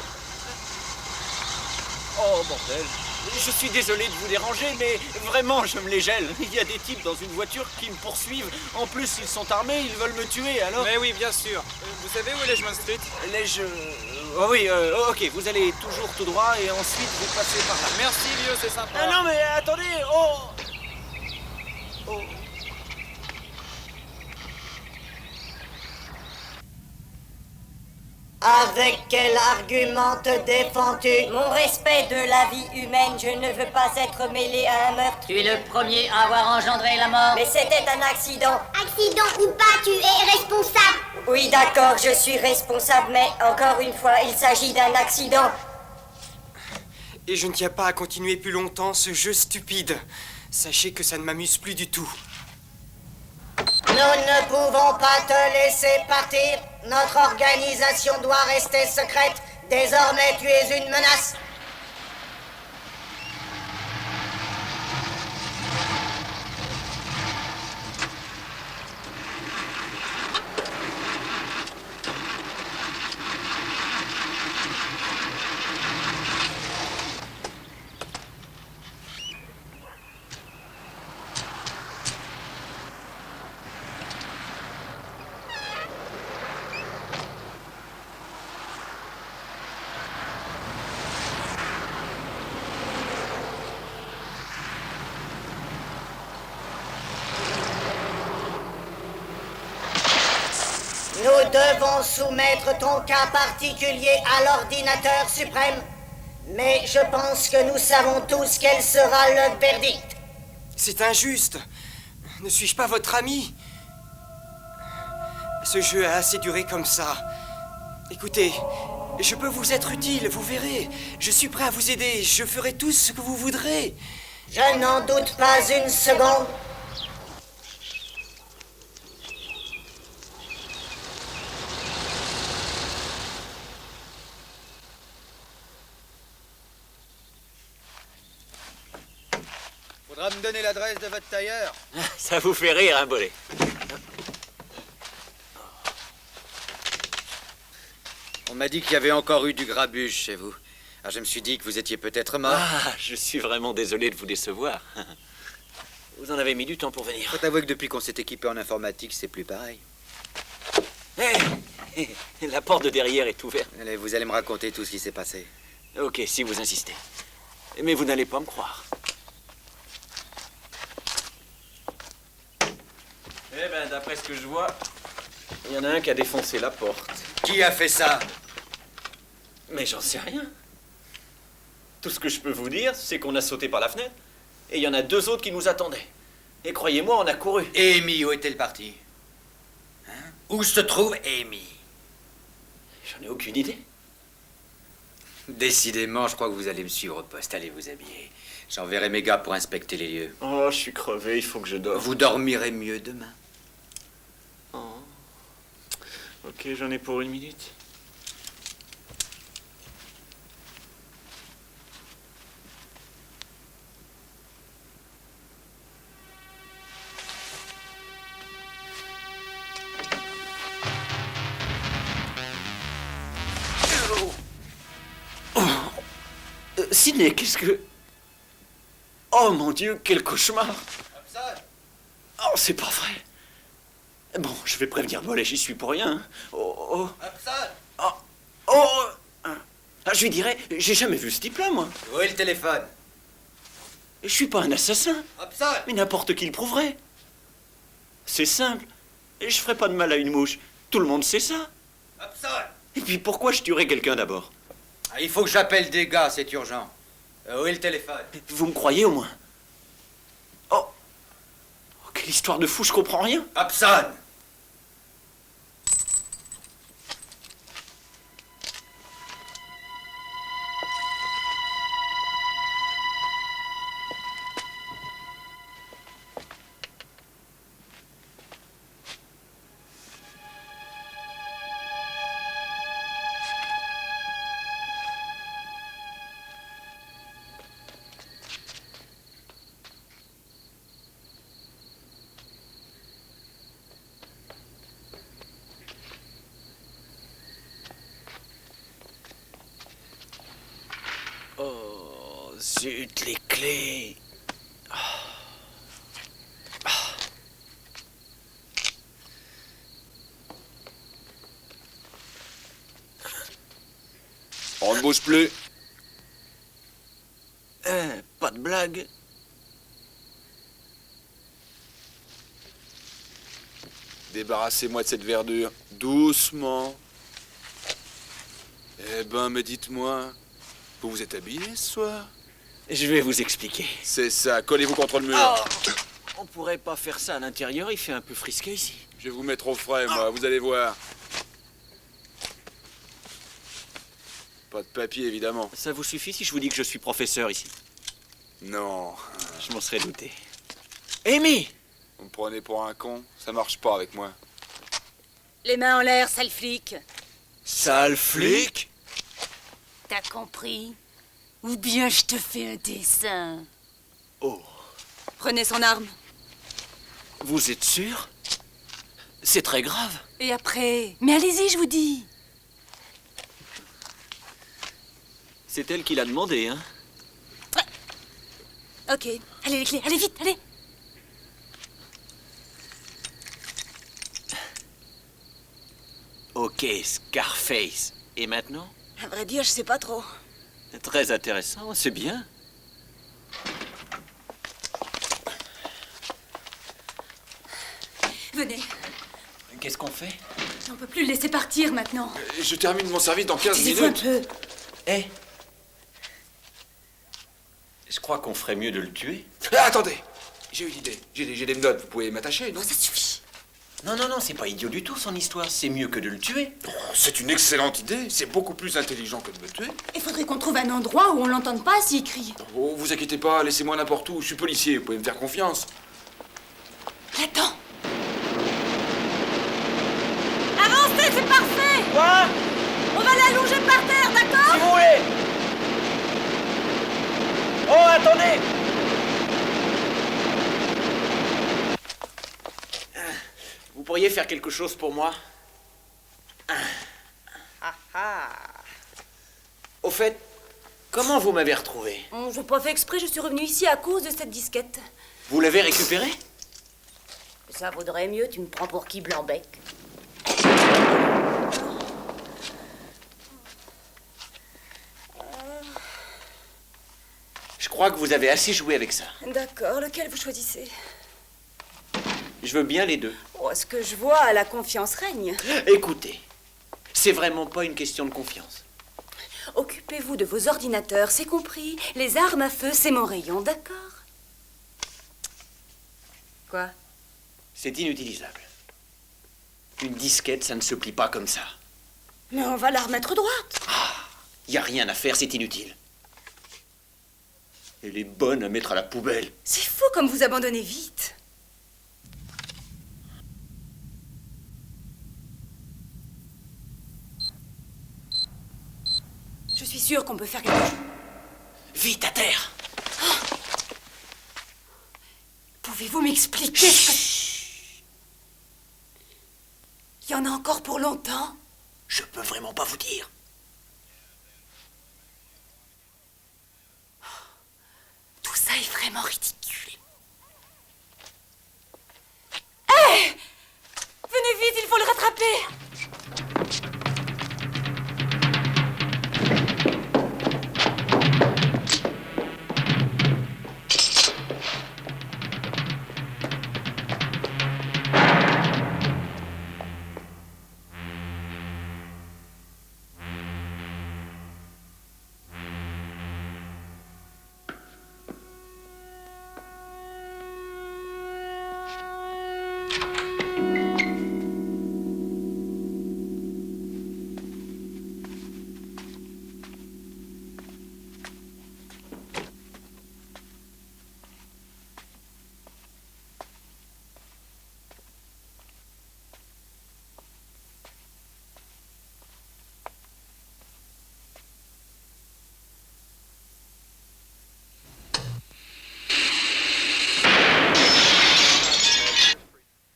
Oh, bordel. Je suis désolé de vous déranger, mais vraiment, je me les gèle. Il y a des types dans une voiture qui me poursuivent. En plus, ils sont armés, ils veulent me tuer, alors... Mais oui, bien sûr. Vous savez où est Lejman Street? Oh oui, ok, vous allez toujours tout droit et ensuite vous passez par là. Merci, vieux, c'est sympa. Ah non, mais attendez, oh! Avec quel argument te défends-tu? Mon respect de la vie humaine, je ne veux pas être mêlé à un meurtre. Tu es le premier à avoir engendré la mort. Mais c'était un accident. Accident ou pas, tu es responsable. Oui, d'accord, je suis responsable, mais encore une fois, il s'agit d'un accident. Et je ne tiens pas à continuer plus longtemps ce jeu stupide. Sachez que ça ne m'amuse plus du tout. Nous ne pouvons pas te laisser partir. Notre organisation doit rester secrète. Désormais, tu es une menace. Nous devons soumettre ton cas particulier à l'ordinateur suprême. Mais je pense que nous savons tous quel sera le verdict. C'est injuste. Ne suis-je pas votre ami? Ce jeu a assez duré comme ça. Écoutez, je peux vous être utile, vous verrez. Je suis prêt à vous aider. Je ferai tout ce que vous voudrez. Je n'en doute pas une seconde. Faudra me donner l'adresse de votre tailleur. Ça vous fait rire, hein, Bollet? On m'a dit qu'il y avait encore eu du grabuge chez vous. Alors je me suis dit que vous étiez peut-être mort. Ah, je suis vraiment désolé de vous décevoir. Vous en avez mis du temps pour venir. Faut avouer que depuis qu'on s'est équipé en informatique, c'est plus pareil. Hé, la porte de derrière est ouverte. Allez, vous allez me raconter tout ce qui s'est passé. Ok, si vous insistez. Mais vous n'allez pas me croire. Eh ben, d'après ce que je vois, il y en a un qui a défoncé la porte. Qui a fait ça? Mais j'en sais rien. Tout ce que je peux vous dire, c'est qu'on a sauté par la fenêtre, et il y en a deux autres qui nous attendaient. Et croyez-moi, on a couru. Et Amy, où est-elle partie? Où se trouve Amy? J'en ai aucune idée. Décidément, je crois que vous allez me suivre au poste. Allez vous habiller. J'enverrai mes gars pour inspecter les lieux. Oh, je suis crevé, il faut que je dorme. Vous dormirez mieux demain. Oh. Ok, j'en ai pour 1 minute. Sidney, qu'est-ce que... Oh mon Dieu, quel cauchemar! Oh, c'est pas vrai. Bon, je vais prévenir Mollet, j'y suis pour rien. Oh. Je lui dirais, j'ai jamais vu ce type-là, moi. Où est le téléphone? Je suis pas un assassin. Mais n'importe qui le prouverait. C'est simple. Et je ferai pas de mal à une mouche. Tout le monde sait ça. Et puis pourquoi je tuerais quelqu'un d'abord? Il faut que j'appelle des gars, c'est urgent. Où est le téléphone? Vous me croyez au moins? Oh, quelle histoire de fou, je comprends rien. Hobson! Oh, zut, les clés. On ne bouge plus. Pas de blague. Débarrassez-moi de cette verdure. Doucement. Eh ben, mais dites-moi, vous vous êtes habillé ce soir? Je vais vous expliquer. C'est ça, collez-vous contre le mur. On pourrait pas faire ça à l'intérieur, il fait un peu frisqué ici. Je vais vous mettre au frais, moi, vous allez voir. Pas de papier, évidemment. Ça vous suffit si je vous dis que je suis professeur ici? Non. Je m'en serais douté. Amy! Vous me prenez pour un con? Ça marche pas avec moi. Les mains en l'air, sale flic. Sale flic? T'as compris? Ou bien je te fais un dessin. Oh. Prenez son arme. Vous êtes sûr? C'est très grave. Et après? Mais allez-y, je vous dis. C'est elle qui l'a demandé, hein? Ok, allez les clés, allez vite, allez. Ok, Scarface. Et maintenant? À vrai dire, je sais pas trop. Très intéressant, c'est bien. Venez. Qu'est-ce qu'on fait? On peut plus le laisser partir maintenant. Je termine mon service dans 15 Taisez-vous un minutes. peu. Eh? Je crois qu'on ferait mieux de le tuer. Ah, attendez, j'ai une idée. J'ai des notes, vous pouvez m'attacher, non? Ça suffit. Non, c'est pas idiot du tout son histoire. C'est mieux que de le tuer. Oh, c'est une excellente idée. C'est beaucoup plus intelligent que de me tuer. Il faudrait qu'on trouve un endroit où on l'entende pas s'il crie. Oh, vous inquiétez pas, laissez-moi n'importe où. Je suis policier, vous pouvez me faire confiance. Attends. Avancez, c'est parfait. Quoi? On va l'allonger par terre, d'accord? Si vous voulez. Oh, attendez! Vous pourriez faire quelque chose pour moi? Au fait, comment vous m'avez retrouvé? Je n'ai pas fait exprès, je suis revenue ici à cause de cette disquette. Vous l'avez récupérée? Ça vaudrait mieux, tu me prends pour qui, Blanc-Bec? Je crois que vous avez assez joué avec ça. D'accord, lequel vous choisissez? Je veux bien les deux. Oh, ce que je vois, la confiance règne. Écoutez, c'est vraiment pas une question de confiance. Occupez-vous de vos ordinateurs, c'est compris. Les armes à feu, c'est mon rayon, d'accord? Quoi? C'est inutilisable. Une disquette, ça ne se plie pas comme ça. Mais on va la remettre droite. Y a rien à faire, c'est inutile. Elle est bonne à mettre à la poubelle. C'est fou comme vous abandonnez vite. Je suis sûre qu'on peut faire quelque chose. Vite, à terre. Pouvez-vous m'expliquer ce que... Il y en a encore pour longtemps? Je peux vraiment pas vous dire. Tout ça est vraiment ridicule. Hé! Venez vite, il faut le rattraper!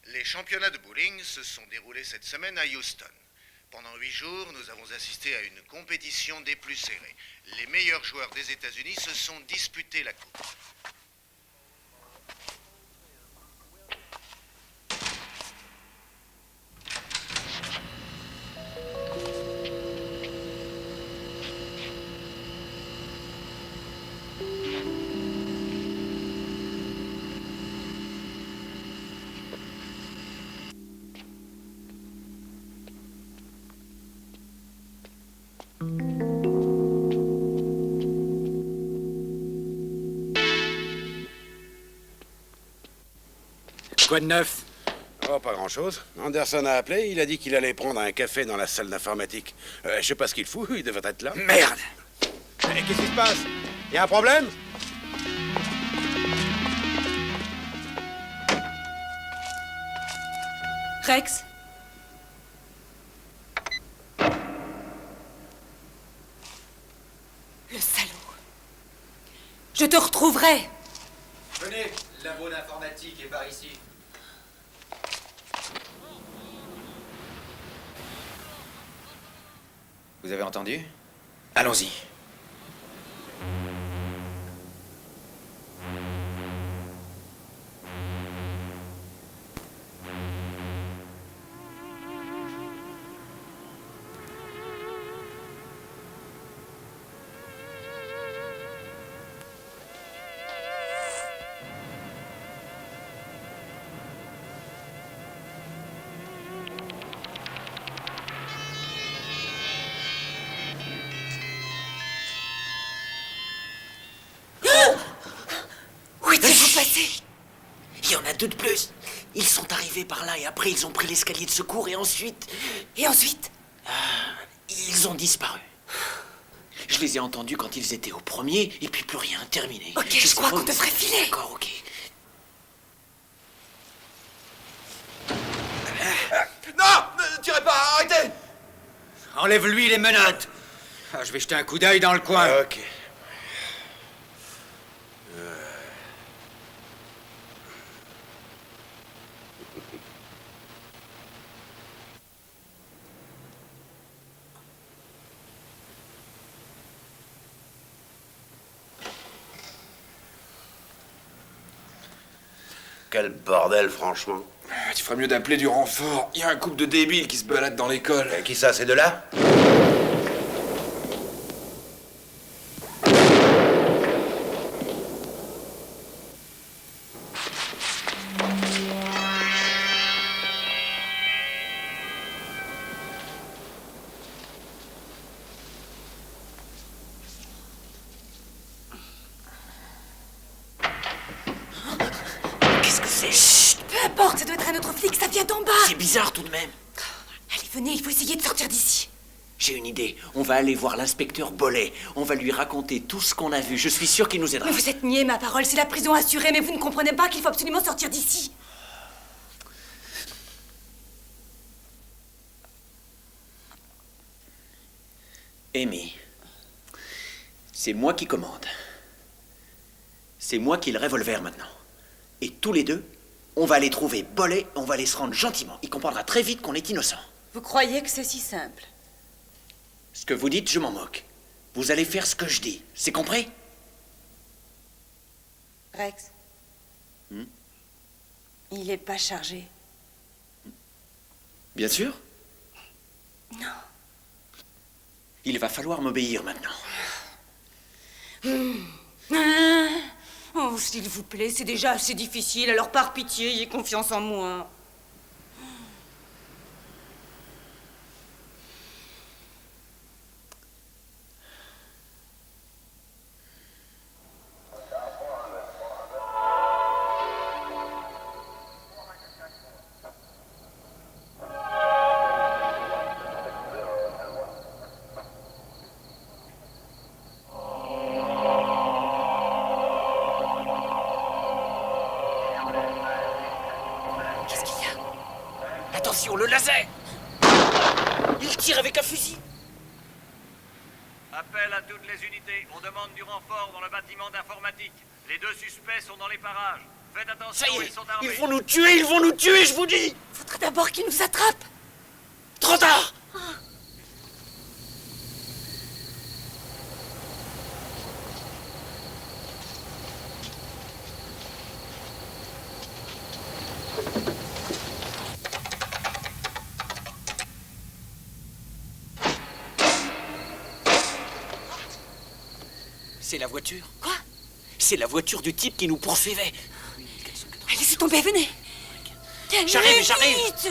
Les championnats de bowling se sont déroulés cette semaine à Houston. Pendant 8 jours, nous avons assisté à une compétition des plus serrées. Les meilleurs joueurs des États-Unis se sont disputés la coupe. Quoi de neuf? Oh, pas grand-chose. Anderson a appelé, il a dit qu'il allait prendre un café dans la salle d'informatique. Je sais pas ce qu'il fout, il devrait être là. Merde! Qu'est-ce qui se passe? Y a un problème? Rex? Le salaud. Je te retrouverai. Venez, labo d'informatique est par ici. Vous avez entendu? Allons-y. Il y en a deux de plus. Ils sont arrivés par là et après ils ont pris l'escalier de secours et ensuite... Et ensuite? Ils ont disparu. Je les ai entendus quand ils étaient au premier et puis plus rien, terminé. Ok, je crois qu'on devrait filer. D'accord, ok. Non! Ne tirez pas, arrêtez! Enlève-lui les menottes. Je vais jeter un coup d'œil dans le coin. Ok. Quel bordel, franchement. Tu ferais mieux d'appeler du renfort. Il y a un couple de débiles qui se baladent dans l'école. Qui ça, c'est de là? Peu importe, ça doit être un autre flic, ça vient d'en bas. C'est bizarre tout de même. Allez, venez, il faut essayer de sortir d'ici. J'ai une idée. On va aller voir l'inspecteur Bollet. On va lui raconter tout ce qu'on a vu. Je suis sûr qu'il nous aidera. Mais vous êtes niais, ma parole. C'est la prison assurée, mais vous ne comprenez pas qu'il faut absolument sortir d'ici. Amy, c'est moi qui commande. C'est moi qui ai le revolver maintenant. Et tous les deux, on va aller trouver Bollet, on va aller se rendre gentiment. Il comprendra très vite qu'on est innocent. Vous croyez que c'est si simple? Ce que vous dites, je m'en moque. Vous allez faire ce que je dis. C'est compris? Rex. Il est pas chargé. Bien sûr. Non. Il va falloir m'obéir maintenant. Oh, s'il vous plaît, c'est déjà assez difficile, alors par pitié, ayez confiance en moi. Attention, le laser! Il tire avec un fusil! Appel à toutes les unités. On demande du renfort dans le bâtiment d'informatique. Les 2 suspects sont dans les parages. Faites attention, Ça y est, ils sont armés. ils vont nous tuer, je vous dis! Faudrait d'abord qu'ils nous attrapent. Trop tard! C'est la voiture. Quoi? C'est la voiture du type qui nous poursuivait. Allez, laissez tomber, venez. J'arrive. Vite.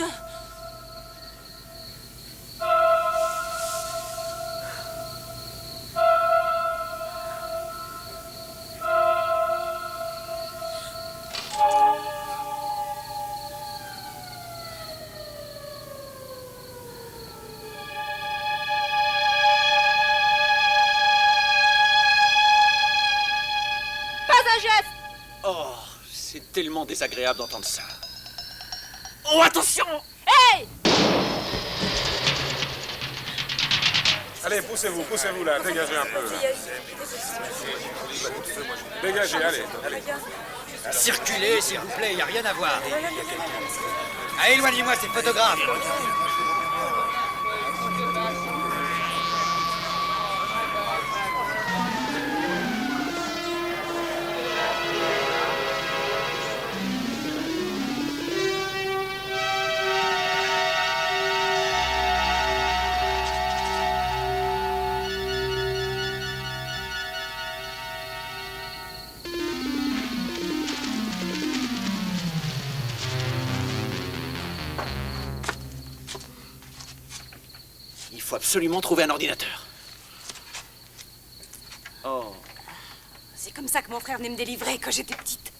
Oh, c'est tellement désagréable d'entendre ça. Oh, attention! Hey! Allez, poussez-vous là, dégagez un peu. Dégagez, allez. Circulez, s'il vous plaît, il n'y a rien à voir. Ah, éloignez-moi ces photographes. Il faut absolument trouver un ordinateur. Oh. C'est comme ça que mon frère venait me délivrer quand j'étais petite.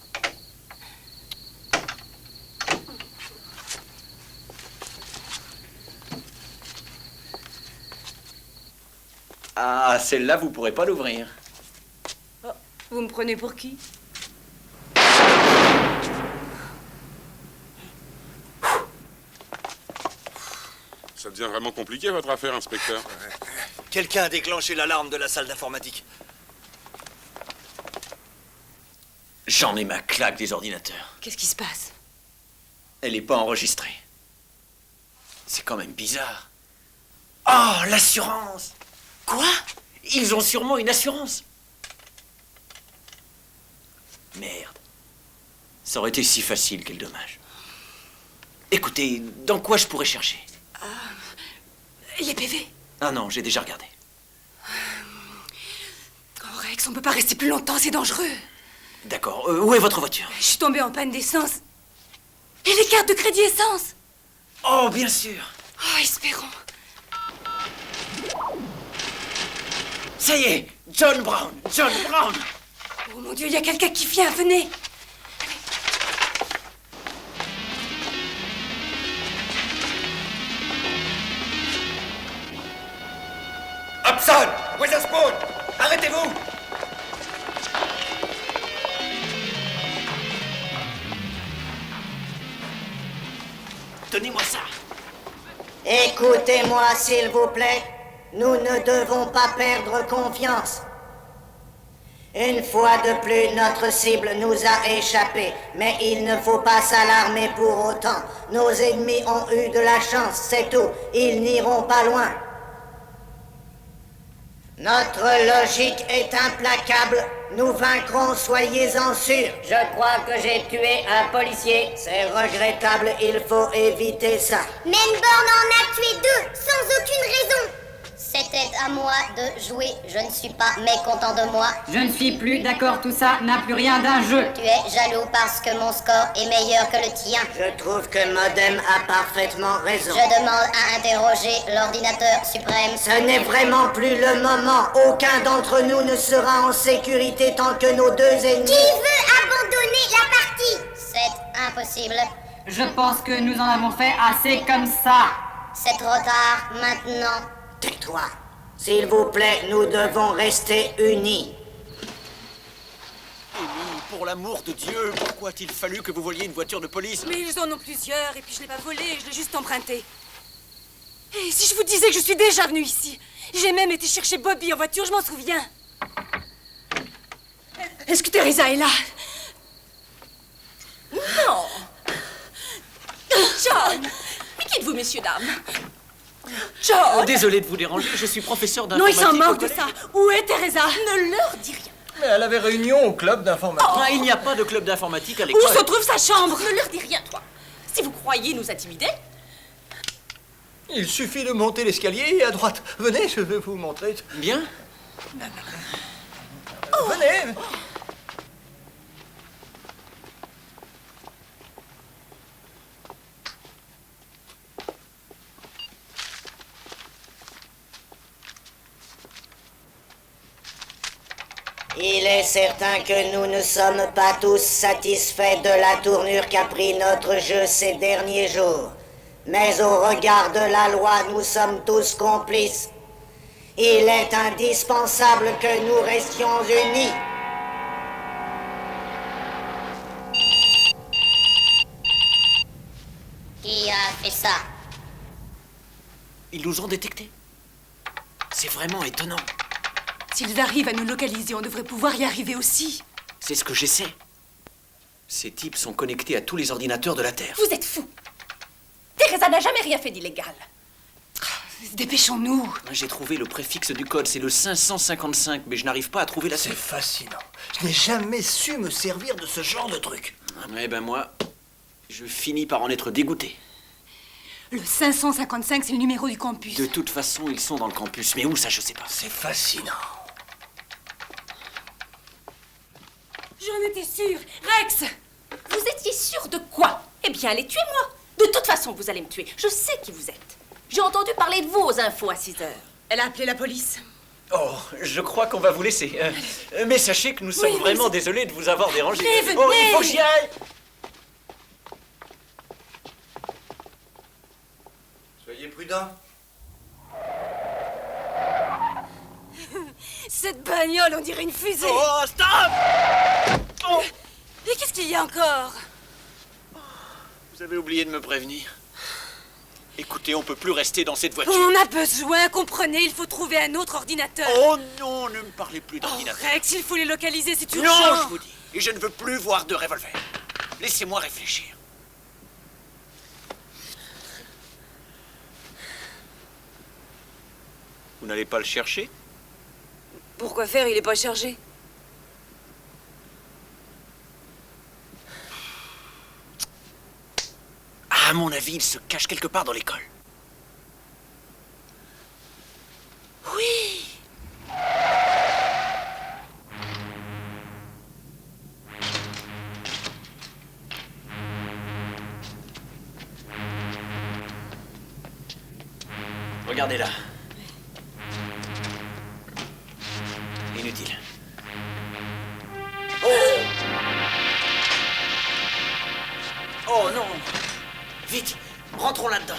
Ah, celle-là, vous pourrez pas l'ouvrir. Oh, vous me prenez pour qui? Ça devient vraiment compliqué, votre affaire, inspecteur. Quelqu'un a déclenché l'alarme de la salle d'informatique. J'en ai ma claque des ordinateurs. Qu'est-ce qui se passe? Elle n'est pas enregistrée. C'est quand même bizarre. Oh, l'assurance! Quoi? Ils ont sûrement une assurance. Merde. Ça aurait été si facile, quel dommage. Écoutez, dans quoi je pourrais chercher? Les PV. Ah non, j'ai déjà regardé. Oh, Rex, on peut pas rester plus longtemps, c'est dangereux. D'accord. Où est votre voiture? Je suis tombée en panne d'essence. Et les cartes de crédit essence? Oh, bien sûr. Oh, espérons. Ça y est, John Brown. Oh mon Dieu, il y a quelqu'un qui vient, venez. Watson! Witherspoon! Arrêtez-vous! Donnez-moi ça. Écoutez-moi, s'il vous plaît. Nous ne devons pas perdre confiance. Une fois de plus, notre cible nous a échappé. Mais il ne faut pas s'alarmer pour autant. Nos ennemis ont eu de la chance, c'est tout. Ils n'iront pas loin. Notre logique est implacable. Nous vaincrons, soyez-en sûrs. Je crois que j'ai tué un policier. C'est regrettable, il faut éviter ça. Mainborn en a tué 2, sans aucune raison. C'était à moi de jouer, je ne suis pas mécontent de moi. Je ne suis plus d'accord, tout ça n'a plus rien d'un jeu. Tu es jaloux parce que mon score est meilleur que le tien. Je trouve que Modem a parfaitement raison. Je demande à interroger l'ordinateur suprême. Ce n'est vraiment plus le moment. Aucun d'entre nous ne sera en sécurité tant que nos 2 ennemis... Qui veut abandonner la partie? C'est impossible. Je pense que nous en avons fait assez comme ça. C'est trop tard maintenant. Tais-toi. S'il vous plaît, nous devons rester unis. Élie, pour l'amour de Dieu, pourquoi a-t-il fallu que vous voliez une voiture de police? Mais ils en ont plusieurs, et puis je l'ai pas volée, je l'ai juste empruntée. Et si je vous disais que je suis déjà venue ici? J'ai même été chercher Bobby en voiture, je m'en souviens. Est-ce que Teresa est là? Non. John, mais qui êtes-vous, messieurs, dames? John! Désolé de vous déranger, je suis professeur Non, il d'informatique. s'en moque de ça. Où est Teresa? Ne leur dis rien. Mais elle avait réunion au club d'informatique. Ah, il n'y a pas de club d'informatique à l'école. Où se trouve sa chambre? Ne leur dis rien, toi. Si vous croyez nous intimider... Il suffit de monter l'escalier et à droite. Venez, je vais vous montrer. Bien. Venez. Il est certain que nous ne sommes pas tous satisfaits de la tournure qu'a pris notre jeu ces derniers jours. Mais au regard de la loi, nous sommes tous complices. Il est indispensable que nous restions unis. Qui a fait ça? Ils nous ont détectés. C'est vraiment étonnant. S'ils arrivent à nous localiser, on devrait pouvoir y arriver aussi. C'est ce que j'essaie. Ces types sont connectés à tous les ordinateurs de la Terre. Vous êtes fous. Teresa n'a jamais rien fait d'illégal. Dépêchons-nous. J'ai trouvé le préfixe du code, c'est le 555, mais je n'arrive pas à trouver la C'est suite. fascinant. Je n'ai jamais su me servir de ce genre de truc. Eh ben moi, je finis par en être dégoûté. Le 555, c'est le numéro du campus. De toute façon, ils sont dans le campus, mais où ça, je sais pas. C'est fascinant. J'en étais sûre. Rex! Vous étiez sûr de quoi? Eh bien, allez, tuez-moi. De toute façon, vous allez me tuer. Je sais qui vous êtes. J'ai entendu parler de vous aux infos à 6 heures. Elle a appelé la police. Oh, je crois qu'on va vous laisser. Mais sachez que nous sommes vraiment désolés de vous avoir dérangé. Mais venez. Oh, il faut que j'y aille. Soyez prudents. Cette bagnole, on dirait une fusée. Oh, stop! Oh. Mais qu'est-ce qu'il y a encore? Vous avez oublié de me prévenir. Écoutez, on peut plus rester dans cette voiture. On a besoin, comprenez, il faut trouver un autre ordinateur. Oh non, ne me parlez plus d'ordinateur. Rex, il faut les localiser, c'est urgent. Non, je vous dis. Et je ne veux plus voir de revolver. Laissez-moi réfléchir. Vous n'allez pas le chercher? Pourquoi faire? Il est pas chargé. À mon avis, il se cache quelque part dans l'école. Oui. Regardez là. Inutile. Oh! Oh non! Vite, rentrons là-dedans.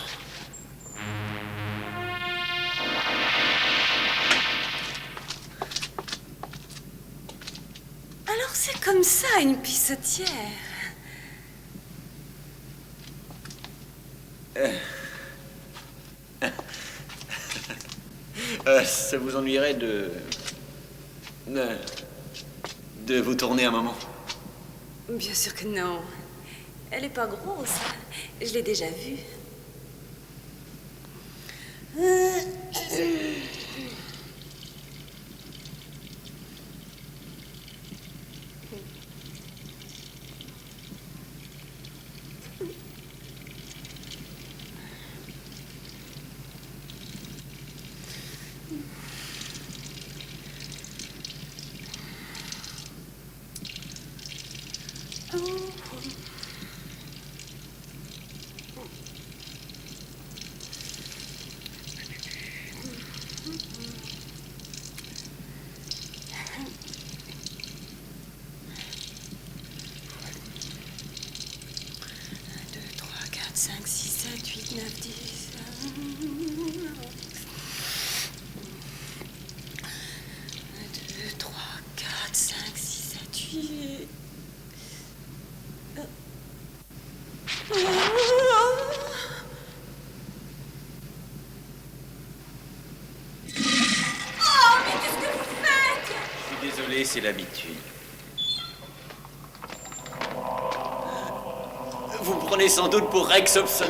c'est comme ça, une pissotière. Ça vous ennuierait de vous tourner un moment? Bien sûr que non. Elle est pas grosse. Je l'ai déjà vue. Désolé, c'est l'habitude. Vous me prenez sans doute pour Rex Hobson.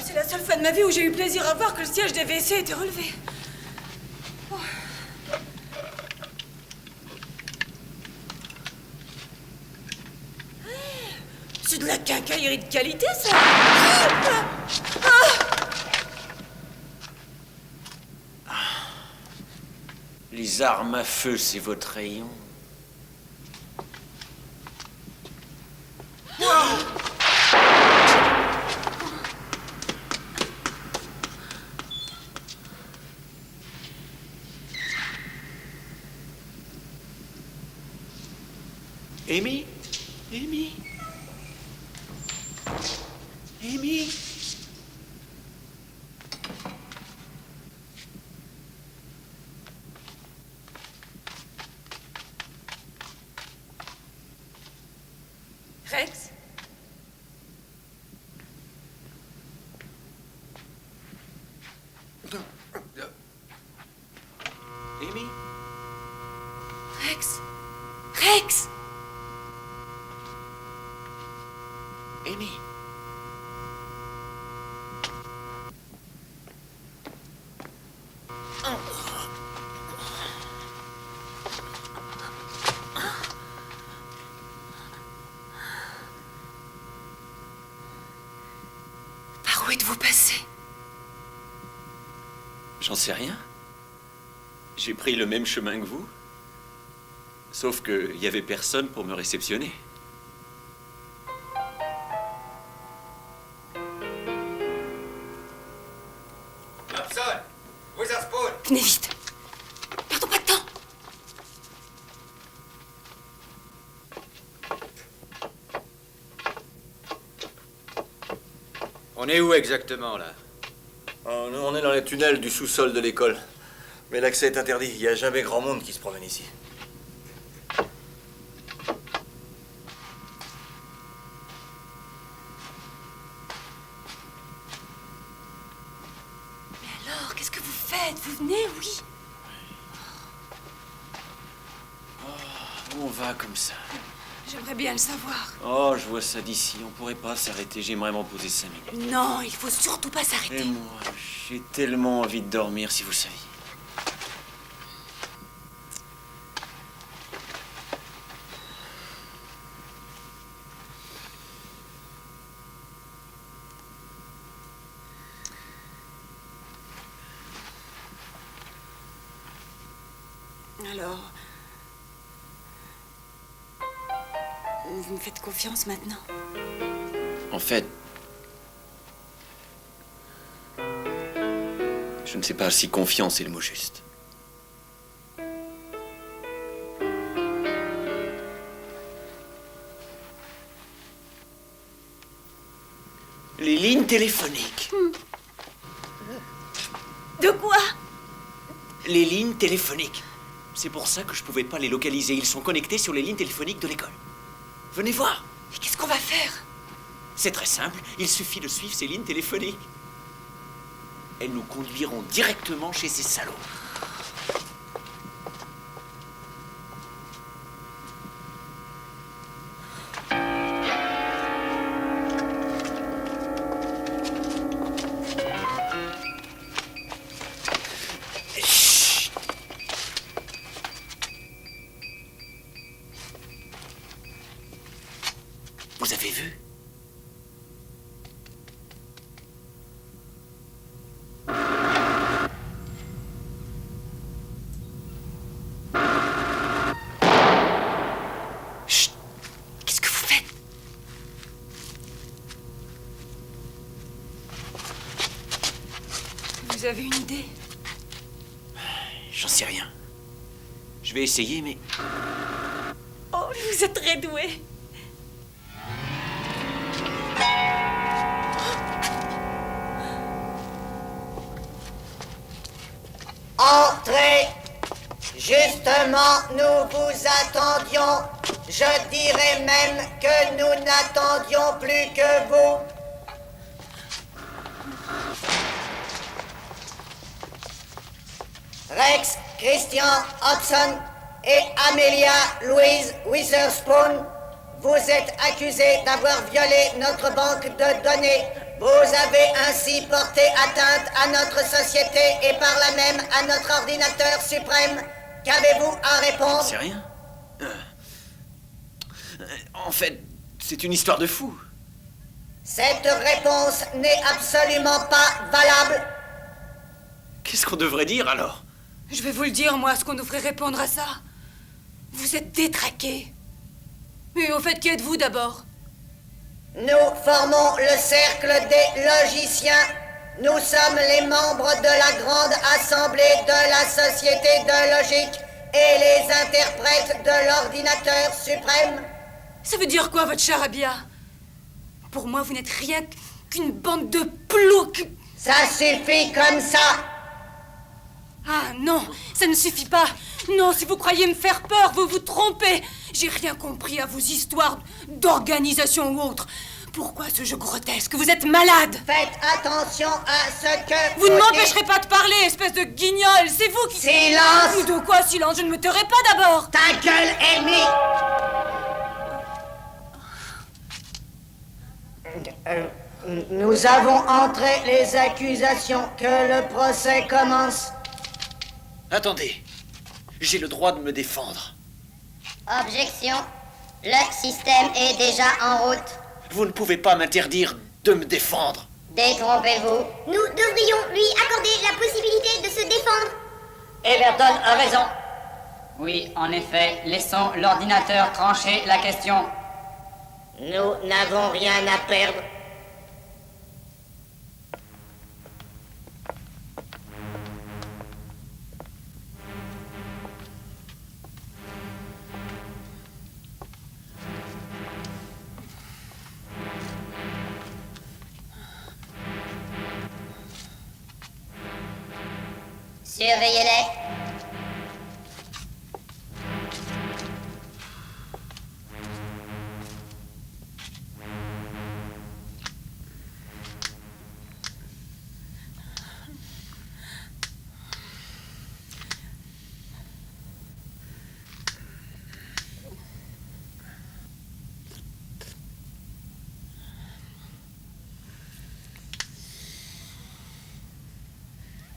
C'est la seule fois de ma vie où j'ai eu plaisir à voir que le siège des WC était relevé. C'est de la quincaillerie de qualité, ça. Les armes à feu, c'est votre rayon. Amy? Amy? Amy? Rex? Amy? Rex? Rex? Amy? Par où êtes-vous passé? J'en sais rien. J'ai pris le même chemin que vous. Sauf qu'il n'y avait personne pour me réceptionner. Hobson, Witherspoon. Venez vite. Perdons pas de temps. On est où exactement, là? On est dans les tunnels du sous-sol de l'école. Mais l'accès est interdit. Il n'y a jamais grand monde qui se promène ici. Mais alors, qu'est-ce que vous faites? Vous venez, oui? Où on va comme ça? J'aimerais bien le savoir. Oh, je vois ça d'ici. On pourrait pas s'arrêter. J'aimerais m'en poser 5 minutes. Non, il faut surtout pas s'arrêter. Et moi, j'ai tellement envie de dormir, si vous saviez. Alors, vous me faites confiance maintenant? En fait, je ne sais pas si confiance est le mot juste. Les lignes téléphoniques. De quoi? Les lignes téléphoniques. C'est pour ça que je pouvais pas les localiser. Ils sont connectés sur les lignes téléphoniques de l'école. Venez voir. Et qu'est-ce qu'on va faire? C'est très simple. Il suffit de suivre ces lignes téléphoniques. Elles nous conduiront directement chez ces salauds. Vous avez vu? Chut! Qu'est-ce que vous faites? Vous avez une idée? J'en sais rien. Je vais essayer, mais... Oh, vous êtes très doué. Entrez. Justement, nous vous attendions. Je dirais même que nous n'attendions plus que vous. Rex, Christian Hudson et Amelia Louise Witherspoon, vous êtes accusés d'avoir violé notre banque de données. Vous avez ainsi porté atteinte à notre société et par là même à notre ordinateur suprême. Qu'avez-vous à répondre? C'est rien. En fait, c'est une histoire de fou. Cette réponse n'est absolument pas valable. Qu'est-ce qu'on devrait dire alors? Je vais vous le dire, moi, ce qu'on devrait répondre à ça. Vous êtes détraqués. Mais au fait, qui êtes-vous d'abord? Nous formons le cercle des logiciens. Nous sommes les membres de la grande assemblée de la société de logique et les interprètes de l'ordinateur suprême. Ça veut dire quoi, votre charabia? Pour moi, vous n'êtes rien qu'une bande de ploucs. Ça suffit comme ça. Ah non, ça ne suffit pas. Non, si vous croyez me faire peur, vous vous trompez. J'ai rien compris à vos histoires d'organisation ou autre. Pourquoi ce jeu grotesque? Vous êtes malade. Faites attention à ce que... Vous ne m'empêcherez pas de parler, espèce de guignol. C'est vous qui... Silence. Ou de quoi silence? Je ne me tairai pas d'abord. Ta gueule, ennemi. Nous avons entré les accusations. Que le procès commence. Attendez. J'ai le droit de me défendre. Objection. Le système est déjà en route. Vous ne pouvez pas m'interdire de me défendre. Détrompez-vous. Nous devrions lui accorder la possibilité de se défendre. Everton a raison. Oui, en effet, laissons l'ordinateur trancher la question. Nous n'avons rien à perdre. Surveillez-les.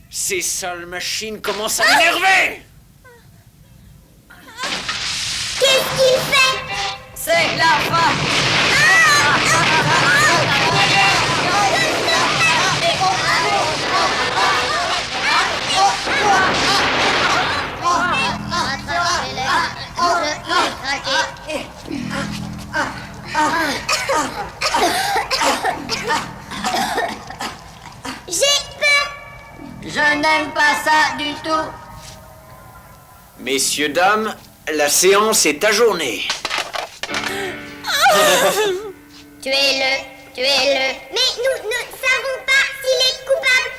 Ces sales machines commencent à m'énerver! Qu'est-ce qu'il fait? C'est la fin! J'ai peur. Je n'aime pas ça du tout. Messieurs, dames, la séance est ajournée. Tuez-le. Tuez-le. Mais nous ne savons pas s'il est coupable.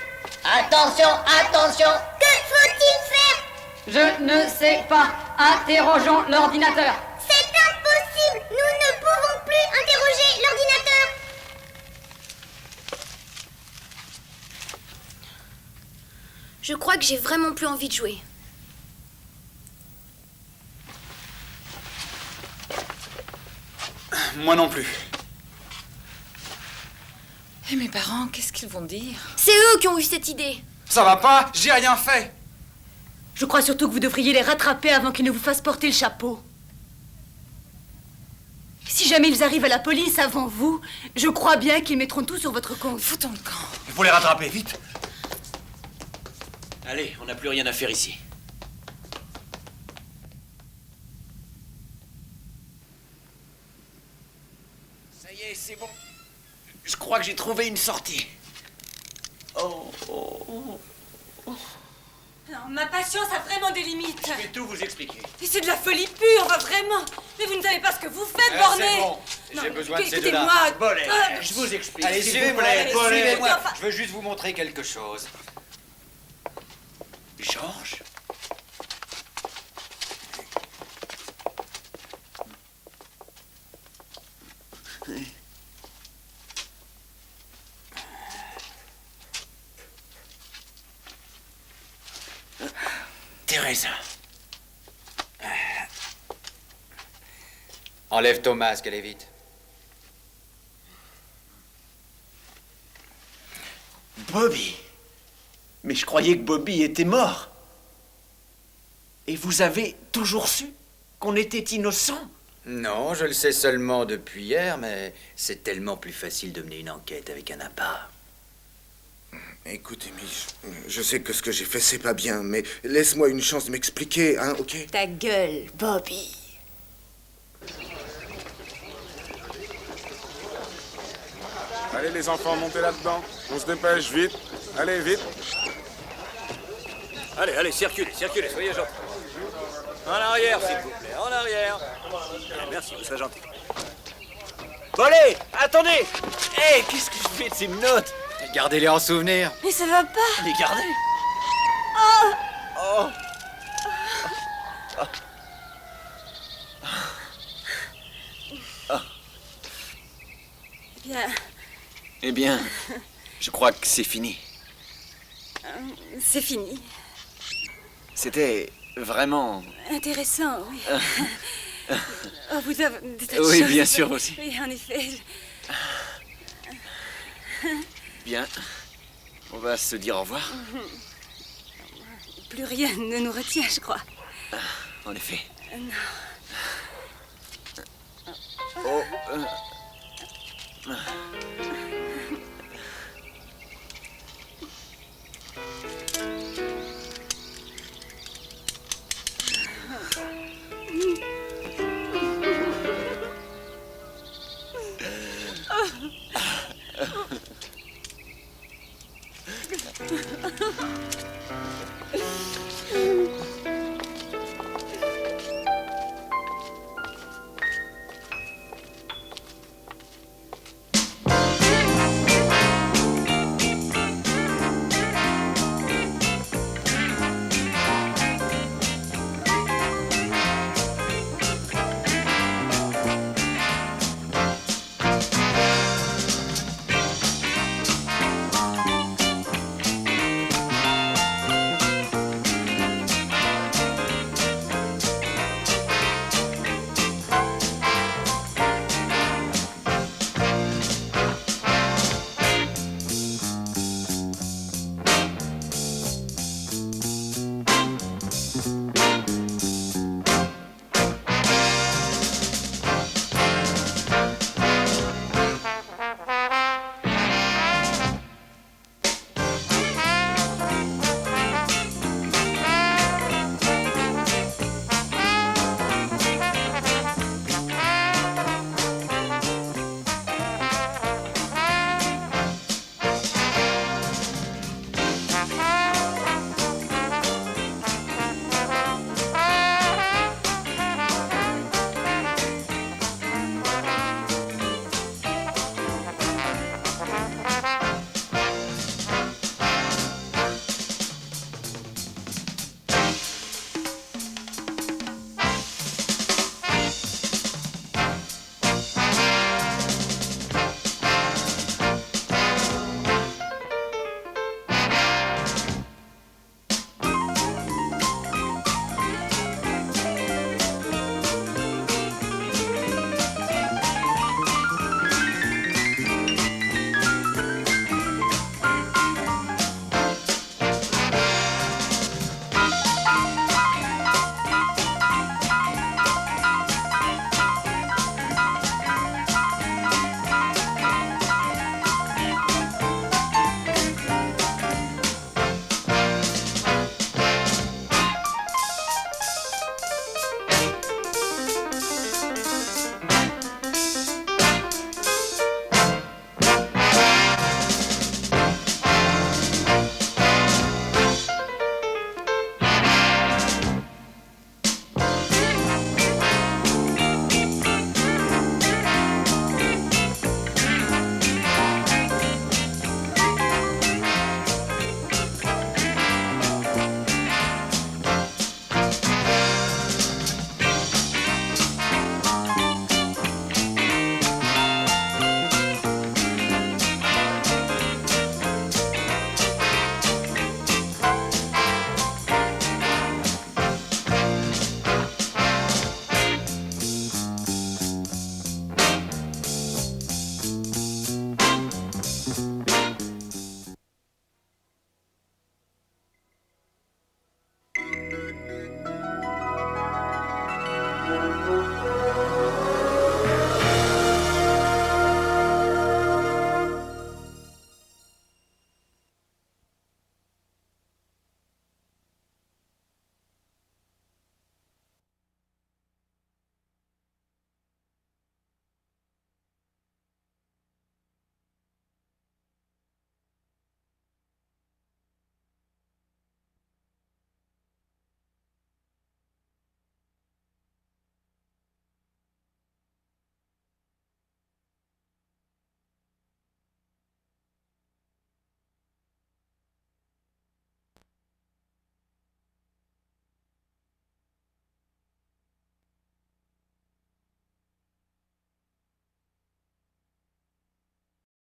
Attention, attention. Que faut-il faire? Je ne sais pas. Interrogeons l'ordinateur. C'est impossible. Nous ne pouvons plus interroger l'ordinateur. Je crois que j'ai vraiment plus envie de jouer. Moi non plus. Et mes parents, qu'est-ce qu'ils vont dire? C'est eux qui ont eu cette idée. Ça va pas? J'ai rien fait. Je crois surtout que vous devriez les rattraper avant qu'ils ne vous fassent porter le chapeau. Si jamais ils arrivent à la police avant vous, je crois bien qu'ils mettront tout sur votre compte. Foutons le camp. Il faut les rattraper, vite. Allez, on n'a plus rien à faire ici. Ça y est, c'est bon. Je crois que j'ai trouvé une sortie. Oh. Non, ma patience a vraiment des limites. Je vais tout vous expliquer. Et c'est de la folie pure, vraiment. Mais vous ne savez pas ce que vous faites, borné. C'est bon. Non, J'ai besoin de ces écoutez-moi. deux-là. Bollet, je vous explique. Allez, s'il vous suivez-moi, plaît. Bollet. suivez-moi. Je veux juste vous montrer quelque chose. Georges? Teresa. Enlève ton masque, allez vite. Bobby. Mais je croyais que Bobby était mort. Et vous avez toujours su qu'on était innocent? Non, je le sais seulement depuis hier, mais c'est tellement plus facile de mener une enquête avec un appât. Écoute, Amy, je sais que ce que j'ai fait, c'est pas bien, mais laisse-moi une chance de m'expliquer, hein, ok? Ta gueule, Bobby. Allez les enfants, montez là-dedans. On se dépêche, vite. Allez, vite. Allez, circulez, soyez gentils. En arrière, s'il vous plaît, en arrière. Merci, vous serez gentil. Bollet, attendez. Hé, qu'est-ce que je fais de ces notes? Gardez-les en souvenir. Mais ça va pas. Les gardez. Oh. Oh. Bien. Eh bien, je crois que c'est fini. C'est fini. C'était vraiment... Intéressant, oui. Oh, vous avez des tas de Oui, choses. bien sûr aussi. Oui, en effet. Bien. On va se dire au revoir. Plus rien ne nous retient, je crois. En effet. Non. Oh.